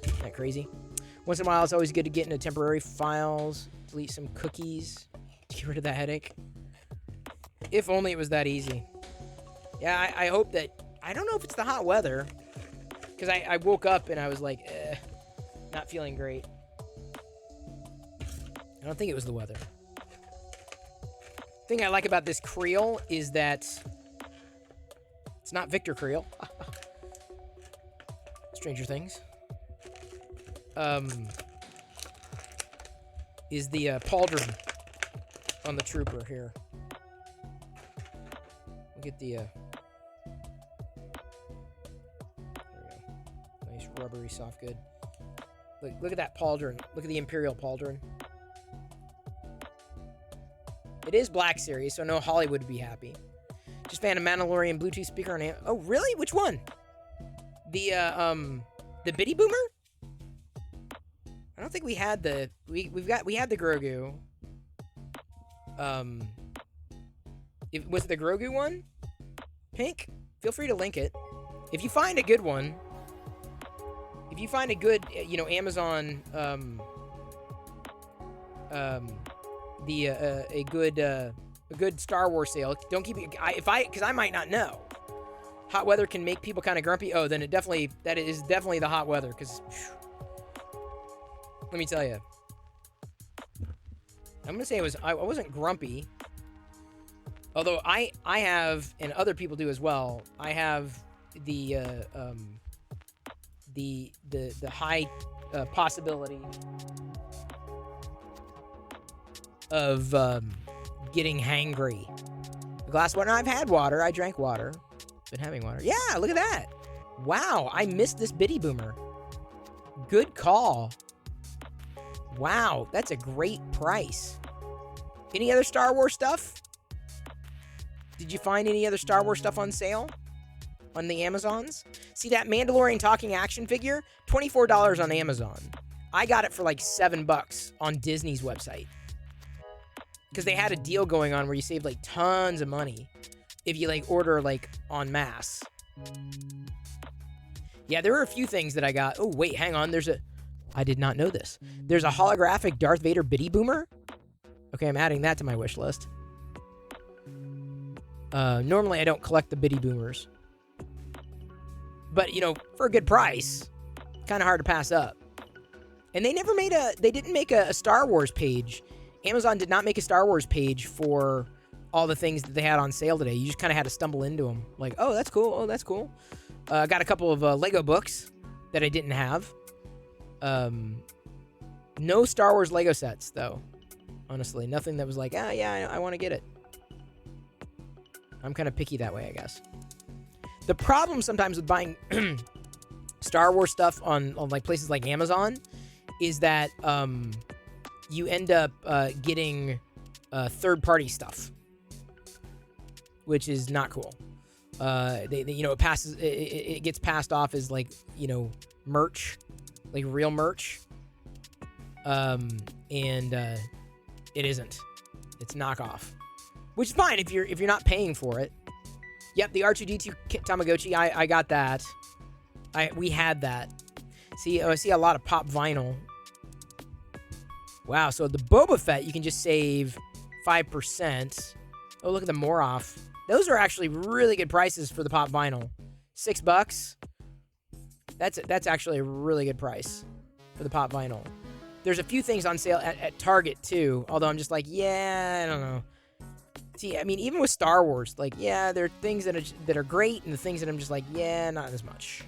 Speaker 1: Isn't that crazy? Once in a while, it's always good to get into temporary files, delete some cookies, get rid of that headache. If only it was that easy. Yeah, I hope that... I don't know if it's the hot weather, because I woke up and I was like, not feeling great. I don't think it was the weather. The thing I like about this Creel is that it's not Victor Creel. Stranger Things. Is the pauldron on the trooper here. We'll get the there we go. Nice rubbery soft good. Look at that pauldron. Look at the Imperial pauldron. It is Black Series, so no Hollywood would be happy. Just found a Mandalorian Bluetooth speaker on... Oh, really? Which one? The Bitty Boomer? don't think we had the we had the Grogu. Was it the Grogu one? Pink? Feel free to link it. If you find a good one, if you find a good, Amazon, a good Star Wars sale, don't keep it, because I might not know. Hot weather can make people kind of grumpy. Oh, then that is definitely the hot weather, because, let me tell you. I'm going to say I wasn't grumpy. Although I have, and other people do as well, I have the high possibility of getting hangry. A glass of water. I've had water. I drank water. Been having water. Yeah, look at that. Wow, I missed this Biddy Boomer. Good call. Wow, that's a great price. Any other Star Wars stuff? Did you find any other Star Wars stuff on sale? On the Amazons? See that Mandalorian talking action figure? $24 on Amazon. I got it for like $7 on Disney's website. Because they had a deal going on where you save like tons of money if you like order like en masse. Yeah, there were a few things that I got. Oh, wait, hang on. I did not know this. There's a holographic Darth Vader Biddy Boomer. Okay, I'm adding that to my wish list. Normally I don't collect the Biddy Boomers. But, for a good price, kind of hard to pass up. And they didn't make a Star Wars page. Amazon did not make a Star Wars page for all the things that they had on sale today. You just kind of had to stumble into them. Like, oh, that's cool. Oh, that's cool. I got a couple of Lego books that I didn't have. No Star Wars Lego sets, though. Honestly, nothing that was like, yeah, I want to get it. I'm kind of picky that way, I guess. The problem sometimes with buying Star Wars stuff on like places like Amazon is that you end up getting third-party stuff, which is not cool. It gets passed off as like merch, like real merch, and it isn't. It's knockoff, which is fine if you're not paying for it. Yep, the R2D2 Tamagotchi, I got that. We had that. See, I see a lot of pop vinyl. Wow, so the Boba Fett, you can just save 5%. Oh, look at the Moroff. Those are actually really good prices for the pop vinyl. $6. That's actually a really good price for the pop vinyl. There's a few things on sale at Target, too. Although I'm just like, yeah, I don't know. See, I mean, even with Star Wars, like, yeah, there are things that are great, and the things that I'm just like, yeah, not as much.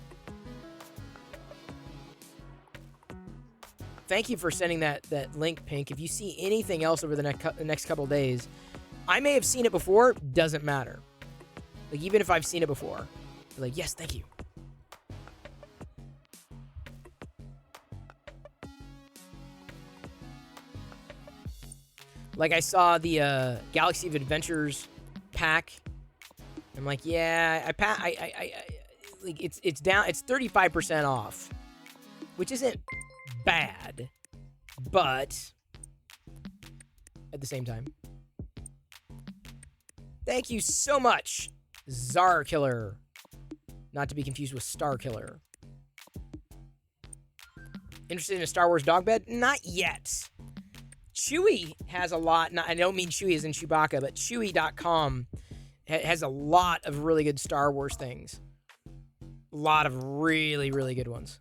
Speaker 1: Thank you for sending that link, Pink. If you see anything else over the next couple days, I may have seen it before, doesn't matter. Like, even if I've seen it before. Like, yes, thank you. Like, I saw the Galaxy of Adventures pack. I'm like, yeah, like it's down. It's 35% off, which isn't bad, but at the same time, thank you so much, Czar Killer. Not to be confused with Star Killer. Interested in a Star Wars dog bed? Not yet. Chewy has a lot. I don't mean Chewy as in Chewbacca, but Chewy.com has a lot of really good Star Wars things. A lot of really, really good ones.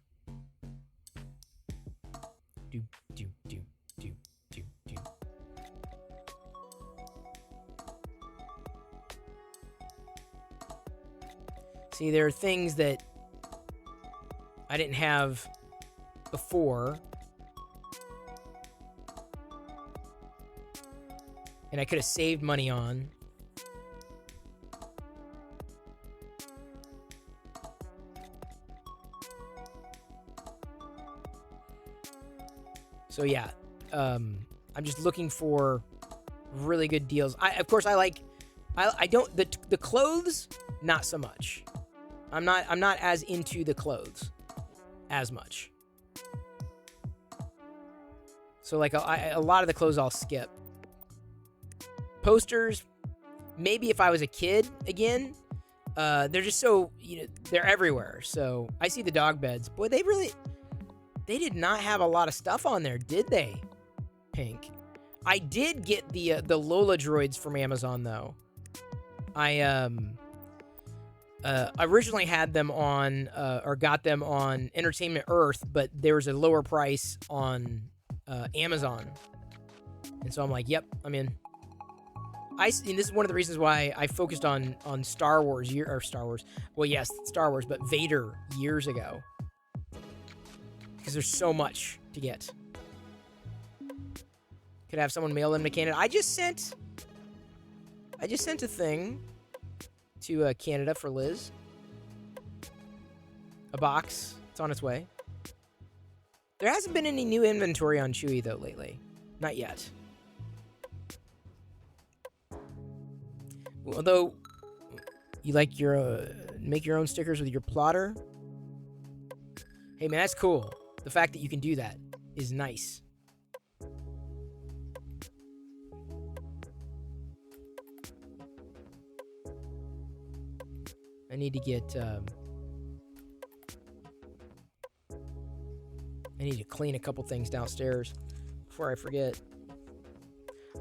Speaker 1: See, there are things that I didn't have before. And I could have saved money on. So yeah, I'm just looking for really good deals. Of course, I don't the clothes, not so much. I'm not as into the clothes as much. So like a lot of the clothes I'll skip. Posters, maybe if I was a kid again, they're just so, they're everywhere. So I see the dog beds. Boy, they did not have a lot of stuff on there, did they? Pink. I did get the Lola droids from Amazon though. I originally had them on or got them on Entertainment Earth, but there was a lower price on Amazon, and so I'm like, yep, I'm in. And this is one of the reasons why I focused on Star Wars. Well, yes, Star Wars, but Vader years ago, because there's so much to get. Could have someone mail them to Canada. I just sent a thing to Canada for Liz. A box. It's on its way. There hasn't been any new inventory on Chewie, though, lately. Not yet. Although, you like your, make your own stickers with your plotter? Hey, man, that's cool. The fact that you can do that is nice. I need to get, I need to clean a couple things downstairs before I forget.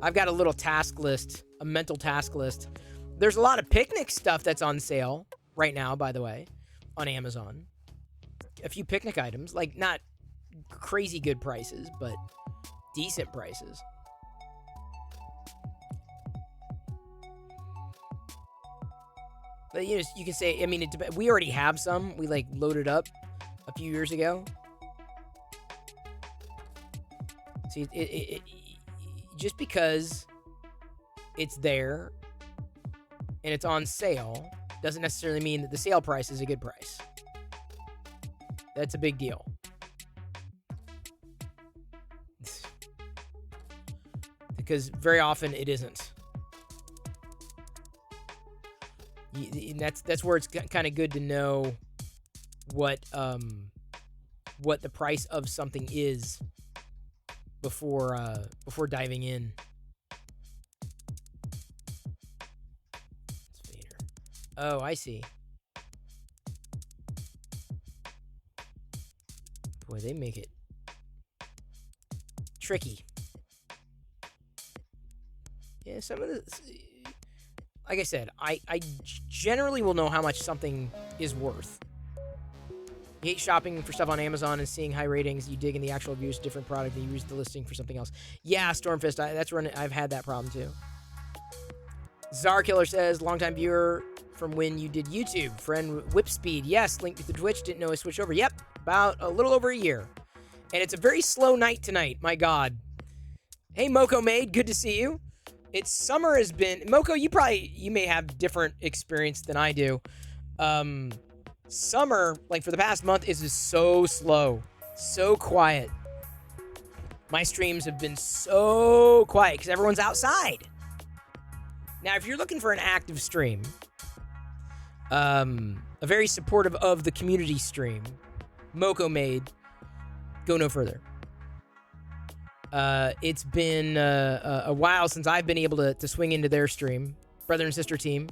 Speaker 1: I've got a little task list, a mental task list. There's a lot of picnic stuff that's on sale right now, by the way, on Amazon. A few picnic items, like not crazy good prices, but decent prices. But you can say, I mean, we already have some. We like loaded up a few years ago. See, it just because it's there and it's on sale doesn't necessarily mean that the sale price is a good price. That's a big deal. Because very often it isn't. And that's where it's kind of good to know what the price of something is before diving in. It's Vader. Oh, I see. Boy, they make it tricky. Yeah, some of the, like I said, I generally will know how much something is worth. You hate shopping for stuff on Amazon and seeing high ratings. You dig in the actual reviews, different product, and you use the listing for something else. Yeah, Stormfist, that's where I've had that problem too. Zarkiller says, longtime viewer from when you did YouTube. Friend Whipspeed, yes, linked to Twitch, didn't know I switched over. Yep, about a little over a year. And it's a very slow night tonight, my God. Hey, Moko Maid, good to see you. Summer has been, Moko, you may have different experience than I do. Summer, like for the past month, is just so slow, so quiet. My streams have been so quiet because everyone's outside. Now, if you're looking for an active stream, a very supportive of the community stream, Moko Maid, go no further. It's been a while since I've been able to swing into their stream, brother and sister team.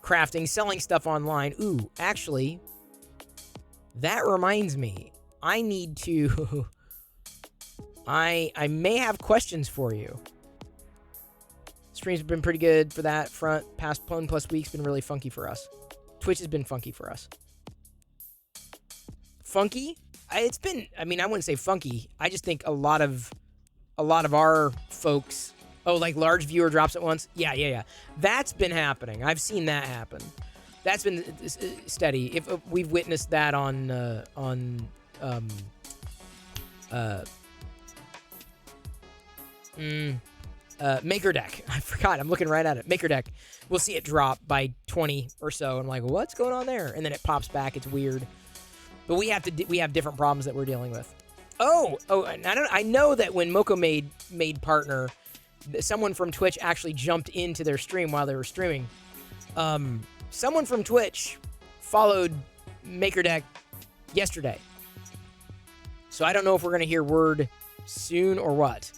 Speaker 1: Crafting, selling stuff online. Ooh, actually, that reminds me. I need to... I may have questions for you. Streams have been pretty good for that front. Past 1+ weeks been really funky for us. Twitch has been funky for us. Funky? It's been... I mean, I wouldn't say funky. I just think a lot of our folks... Oh, like large viewer drops at once? Yeah. That's been happening. I've seen that happen. That's been steady. If we've witnessed that on MakerDeck. I forgot. I'm looking right at it. MakerDeck. We'll see it drop by 20 or so. I'm like, what's going on there? And then it pops back. It's weird. But we have different problems that we're dealing with. Oh, and I know that when Moko made partner, someone from Twitch actually jumped into their stream while they were streaming. Someone from Twitch followed MakerDeck yesterday. So I don't know if we're going to hear word soon or what?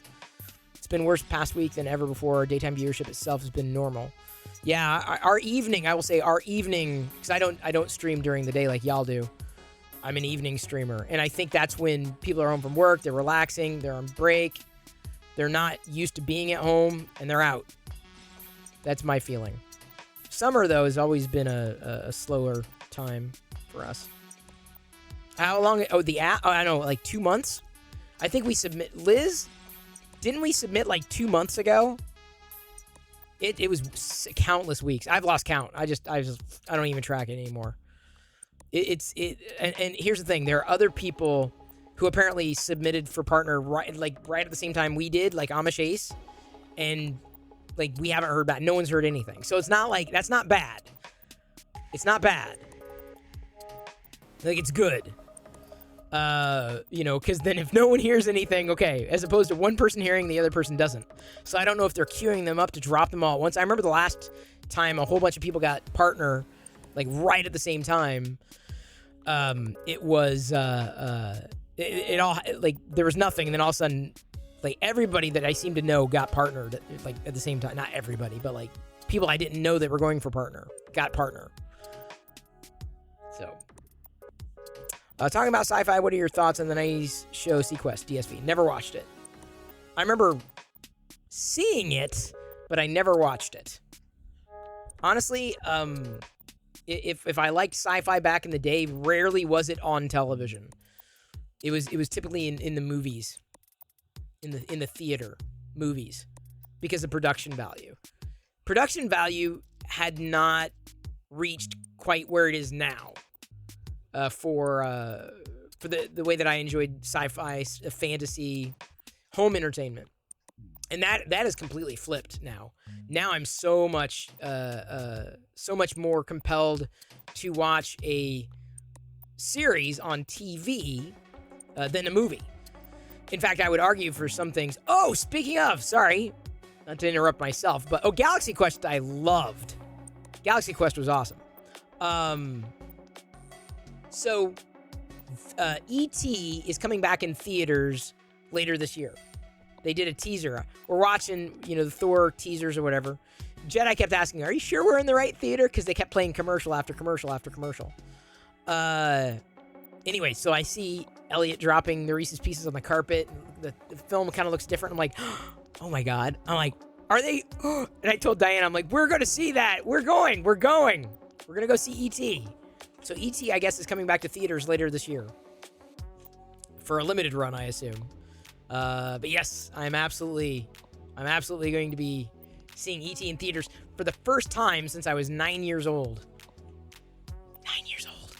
Speaker 1: It's been worse past week than ever before. Daytime viewership itself has been normal. Yeah, our evening, I will say our evening, because I don't stream during the day like y'all do. I'm an evening streamer, and I think that's when people are home from work, they're relaxing, they're on break, they're not used to being at home, and they're out. That's my feeling. Summer, though, has always been a slower time for us. How long? Oh, I know, like 2 months? I think we submit... Liz, didn't we submit like 2 months ago? It was countless weeks. I've lost count. I don't even track it anymore. And here's the thing. There are other people who apparently submitted for partner right at the same time we did, like Amish Ace, and like we haven't heard back. No one's heard anything. So it's not like that's not bad. It's not bad. Like it's good. Because then if no one hears anything, okay, as opposed to one person hearing, the other person doesn't. So I don't know if they're queuing them up to drop them all at once. I remember the last time a whole bunch of people got partner, like right at the same time. It was, it all, like, there was nothing, and then all of a sudden, like, everybody that I seem to know got partnered, like, at the same time. Not everybody, but, like, people I didn't know that were going for partner got partner. So, talking about sci-fi, what are your thoughts on the 90s show Sequest, DSV? Never watched it. I remember seeing it, but I never watched it. Honestly, if I liked sci-fi back in the day, rarely was it on television. It was typically in the movies, in the theater movies, because of production value. Production value had not reached quite where it is now for the way that I enjoyed sci-fi, fantasy, home entertainment. And that has completely flipped now. Now I'm so much more compelled to watch a series on TV than a movie. In fact, I would argue for some things. Oh, speaking of, sorry, not to interrupt myself, but Galaxy Quest I loved. Galaxy Quest was awesome. So E.T. is coming back in theaters later this year. They did a teaser. We're watching, the Thor teasers or whatever. Jedi kept asking, are you sure we're in the right theater? Because they kept playing commercial after commercial after commercial. Anyway, so I see Elliot dropping the Reese's Pieces on the carpet. The film kind of looks different. I'm like, oh my God. I'm like, are they? And I told Diana, I'm like, we're going to see that. We're going. We're going to go see E.T. So E.T., I guess, is coming back to theaters later this year. For a limited run, I assume. But yes, I'm absolutely going to be seeing E.T. in theaters for the first time since I was 9 years old. 9 years old.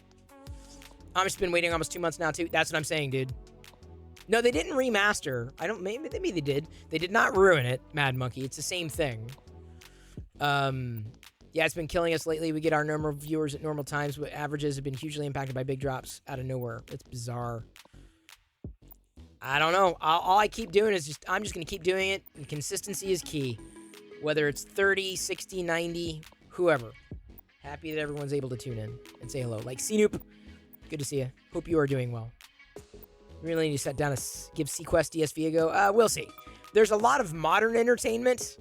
Speaker 1: I've just been waiting almost 2 months now, too. That's what I'm saying, dude. No, they didn't remaster. Maybe they did. They did not ruin it, Mad Monkey. It's the same thing. Yeah, it's been killing us lately. We get our normal viewers at normal times, but averages have been hugely impacted by big drops out of nowhere. It's bizarre. I don't know. All I keep doing is I'm just going to keep doing it, and consistency is key. Whether it's 30, 60, 90, whoever. Happy that everyone's able to tune in and say hello. Like C-Noop, good to see you. Hope you are doing well. We really need to sit down and give Sequest DSV a go. We'll see. There's a lot of modern entertainment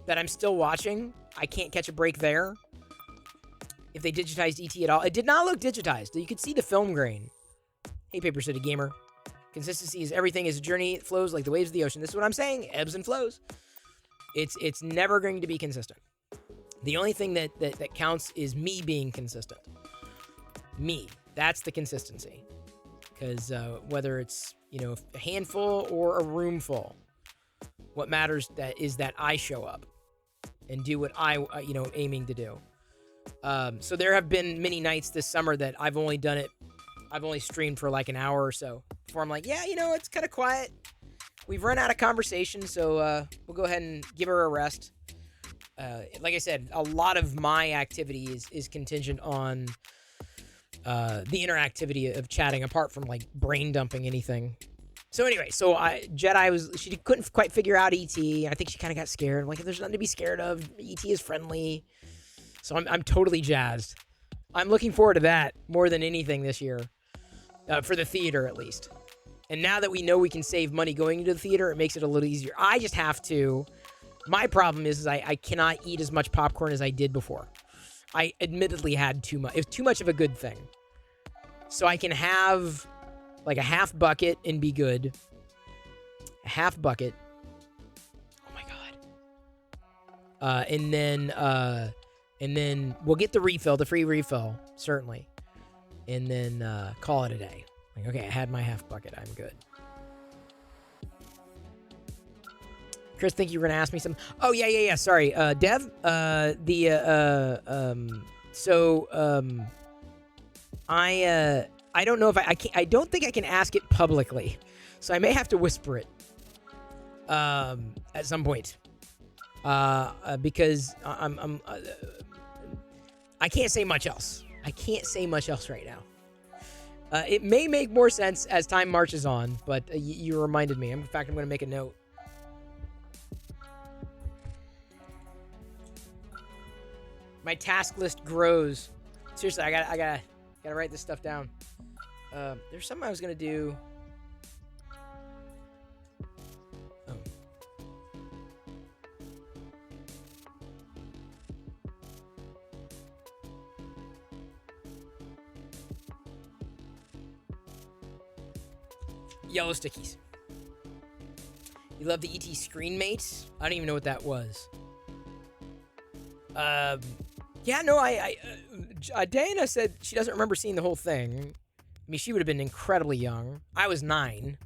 Speaker 1: that I'm still watching. I can't catch a break there. If they digitized E.T. at all. It did not look digitized. You could see the film grain. Hey, Paper City Gamer. Consistency is everything. Is a journey. It flows like the waves of the ocean. This is what I'm saying. Ebbs and flows. It's never going to be consistent. The only thing that counts is me being consistent. Me. That's the consistency. Because whether it's, a handful or a room full, what matters is that I show up and do what I, aiming to do. So there have been many nights this summer that I've only streamed for like an hour or so before I'm like, yeah, it's kind of quiet. We've run out of conversation, so we'll go ahead and give her a rest. Like I said, a lot of my activity is contingent on the interactivity of chatting, apart from like brain dumping anything. So anyway, Jedi she couldn't quite figure out E.T. I think she kind of got scared. I'm like, there's nothing to be scared of. E.T. is friendly. So I'm totally jazzed. I'm looking forward to that more than anything this year. For the theater, at least. And now that we know we can save money going into the theater, it makes it a little easier. I just have to. My problem is I cannot eat as much popcorn as I did before. I admittedly had too much. It was too much of a good thing. So I can have like a half bucket and be good. A half bucket. Oh my god. And then we'll get the refill, the free refill, certainly. And then call it a day. Like, okay, I had my half bucket. I'm good. Chris, think you were gonna ask me something? Oh yeah. Sorry, Dev. I don't know if I can't. I don't think I can ask it publicly, so I may have to whisper it. At some point. Because I can't say much else. I can't say much else right now. It may make more sense as time marches on, but you reminded me. In fact, I'm going to make a note. My task list grows. Seriously, I gotta write this stuff down. There's something I was going to do. Oh. Yellow stickies. You love the ET screen mates? I don't even know what that was. Yeah, no, Dana said she doesn't remember seeing the whole thing. I mean, she would have been incredibly young. I was 9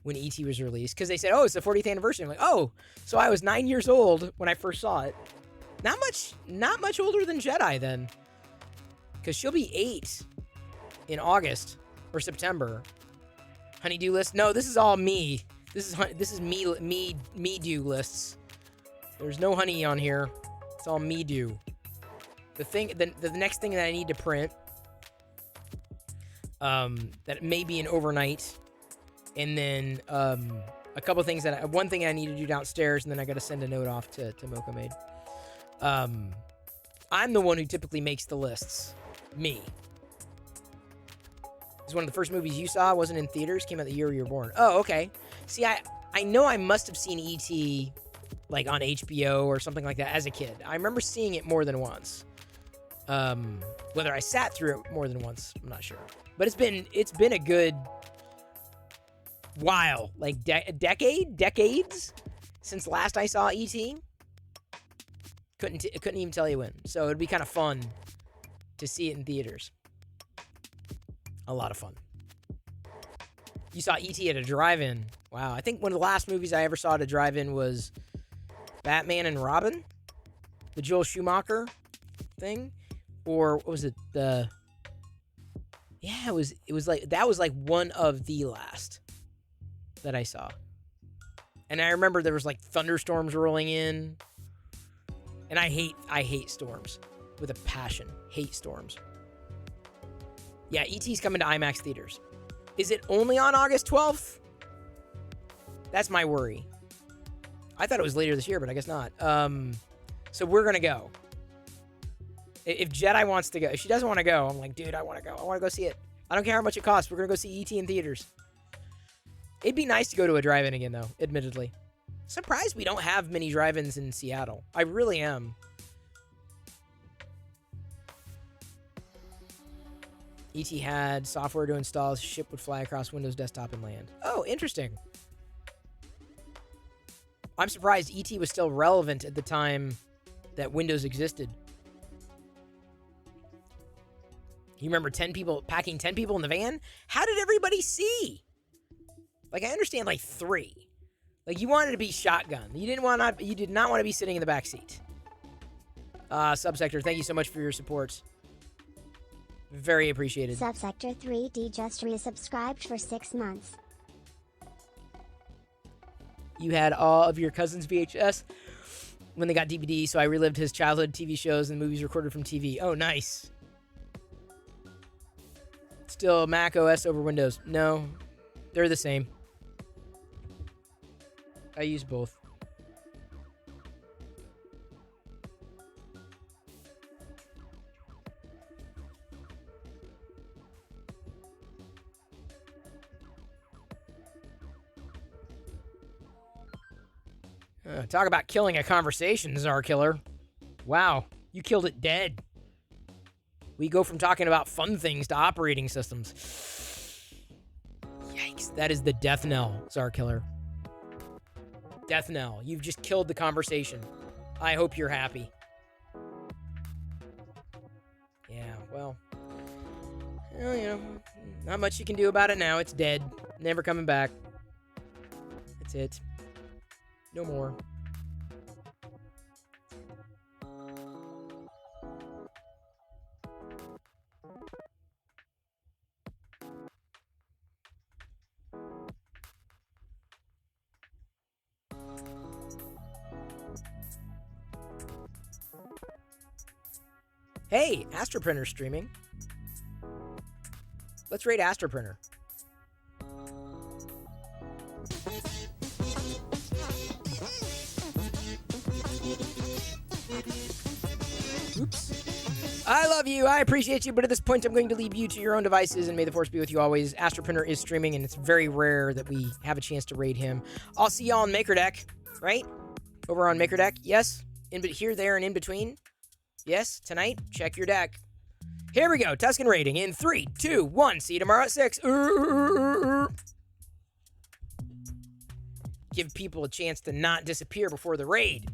Speaker 1: when ET was released because they said, "Oh, it's the 40th anniversary." I'm like, "Oh, so I was 9 years old when I first saw it." Not much older than Jedi then, because she'll be 8 in August or September. Honeydew list? No, this is all me. This is me dew lists. There's no honey on here. It's all me dew. The next thing that I need to print, that may be an overnight, and then a couple things one thing I need to do downstairs, and then I got to send a note off to Mocha Maid. I'm the one who typically makes the lists. Me. It's one of the first movies you saw. Wasn't in theaters. Came out the year you were born. Oh, okay. See, I know I must have seen E.T. like on HBO or something like that as a kid. I remember seeing it more than once. Whether I sat through it more than once, I'm not sure. But it's been a good while, like decades since last I saw E.T. Couldn't even tell you when. So it'd be kind of fun to see it in theaters. A lot of fun. You saw E.T. at a drive-in. Wow. I think one of the last movies I ever saw at a drive-in was Batman and Robin, the Joel Schumacher thing, or what was it? It was like that was like one of the last that I saw. And I remember there was like thunderstorms rolling in, and I hate storms with a passion. Hate storms. Yeah, E.T.'s coming to IMAX theaters. Is it only on August 12th? That's my worry. I thought it was later this year, but I guess not. So we're going to go. If Jedi wants to go, if she doesn't want to go, I'm like, dude, I want to go. I want to go see it. I don't care how much it costs. We're going to go see E.T. in theaters. It'd be nice to go to a drive-in again, though, admittedly. Surprised we don't have many drive-ins in Seattle. I really am. E.T. had software to install, ship would fly across Windows desktop and land. Oh, interesting. I'm surprised E.T. was still relevant at the time that Windows existed. You remember packing 10 people in the van? How did everybody see? Like, I understand, like, 3. Like, you wanted to be shotgun. You did not want to be sitting in the back seat. Subsector, thank you so much for your support. Very appreciated.
Speaker 2: Subsector 3D just resubscribed for 6 months.
Speaker 1: You had all of your cousin's VHS when they got DVD, so I relived his childhood TV shows and movies recorded from TV. Oh, nice. Still Mac OS over Windows. No, they're the same. I use both. Talk about killing a conversation, Czar Killer. Wow, you killed it dead. We go from talking about fun things to operating systems. Yikes, that is the death knell, Czar Killer. Death knell. You've just killed the conversation. I hope you're happy. Yeah, well, not much you can do about it now. It's dead. Never coming back. That's it. No more. Hey, Astroprinter's streaming. Let's raid Astroprinter. Oops. I love you. I appreciate you, but at this point, I'm going to leave you to your own devices, and may the force be with you always. Astroprinter is streaming, and it's very rare that we have a chance to raid him. I'll see y'all on MakerDeck, right? Over on MakerDeck, yes? Here, there, and in between? Yes, tonight, check your deck. Here we go, Tuscan rating in 3, 2, 1. See you tomorrow at 6. Give people a chance to not disappear before the raid.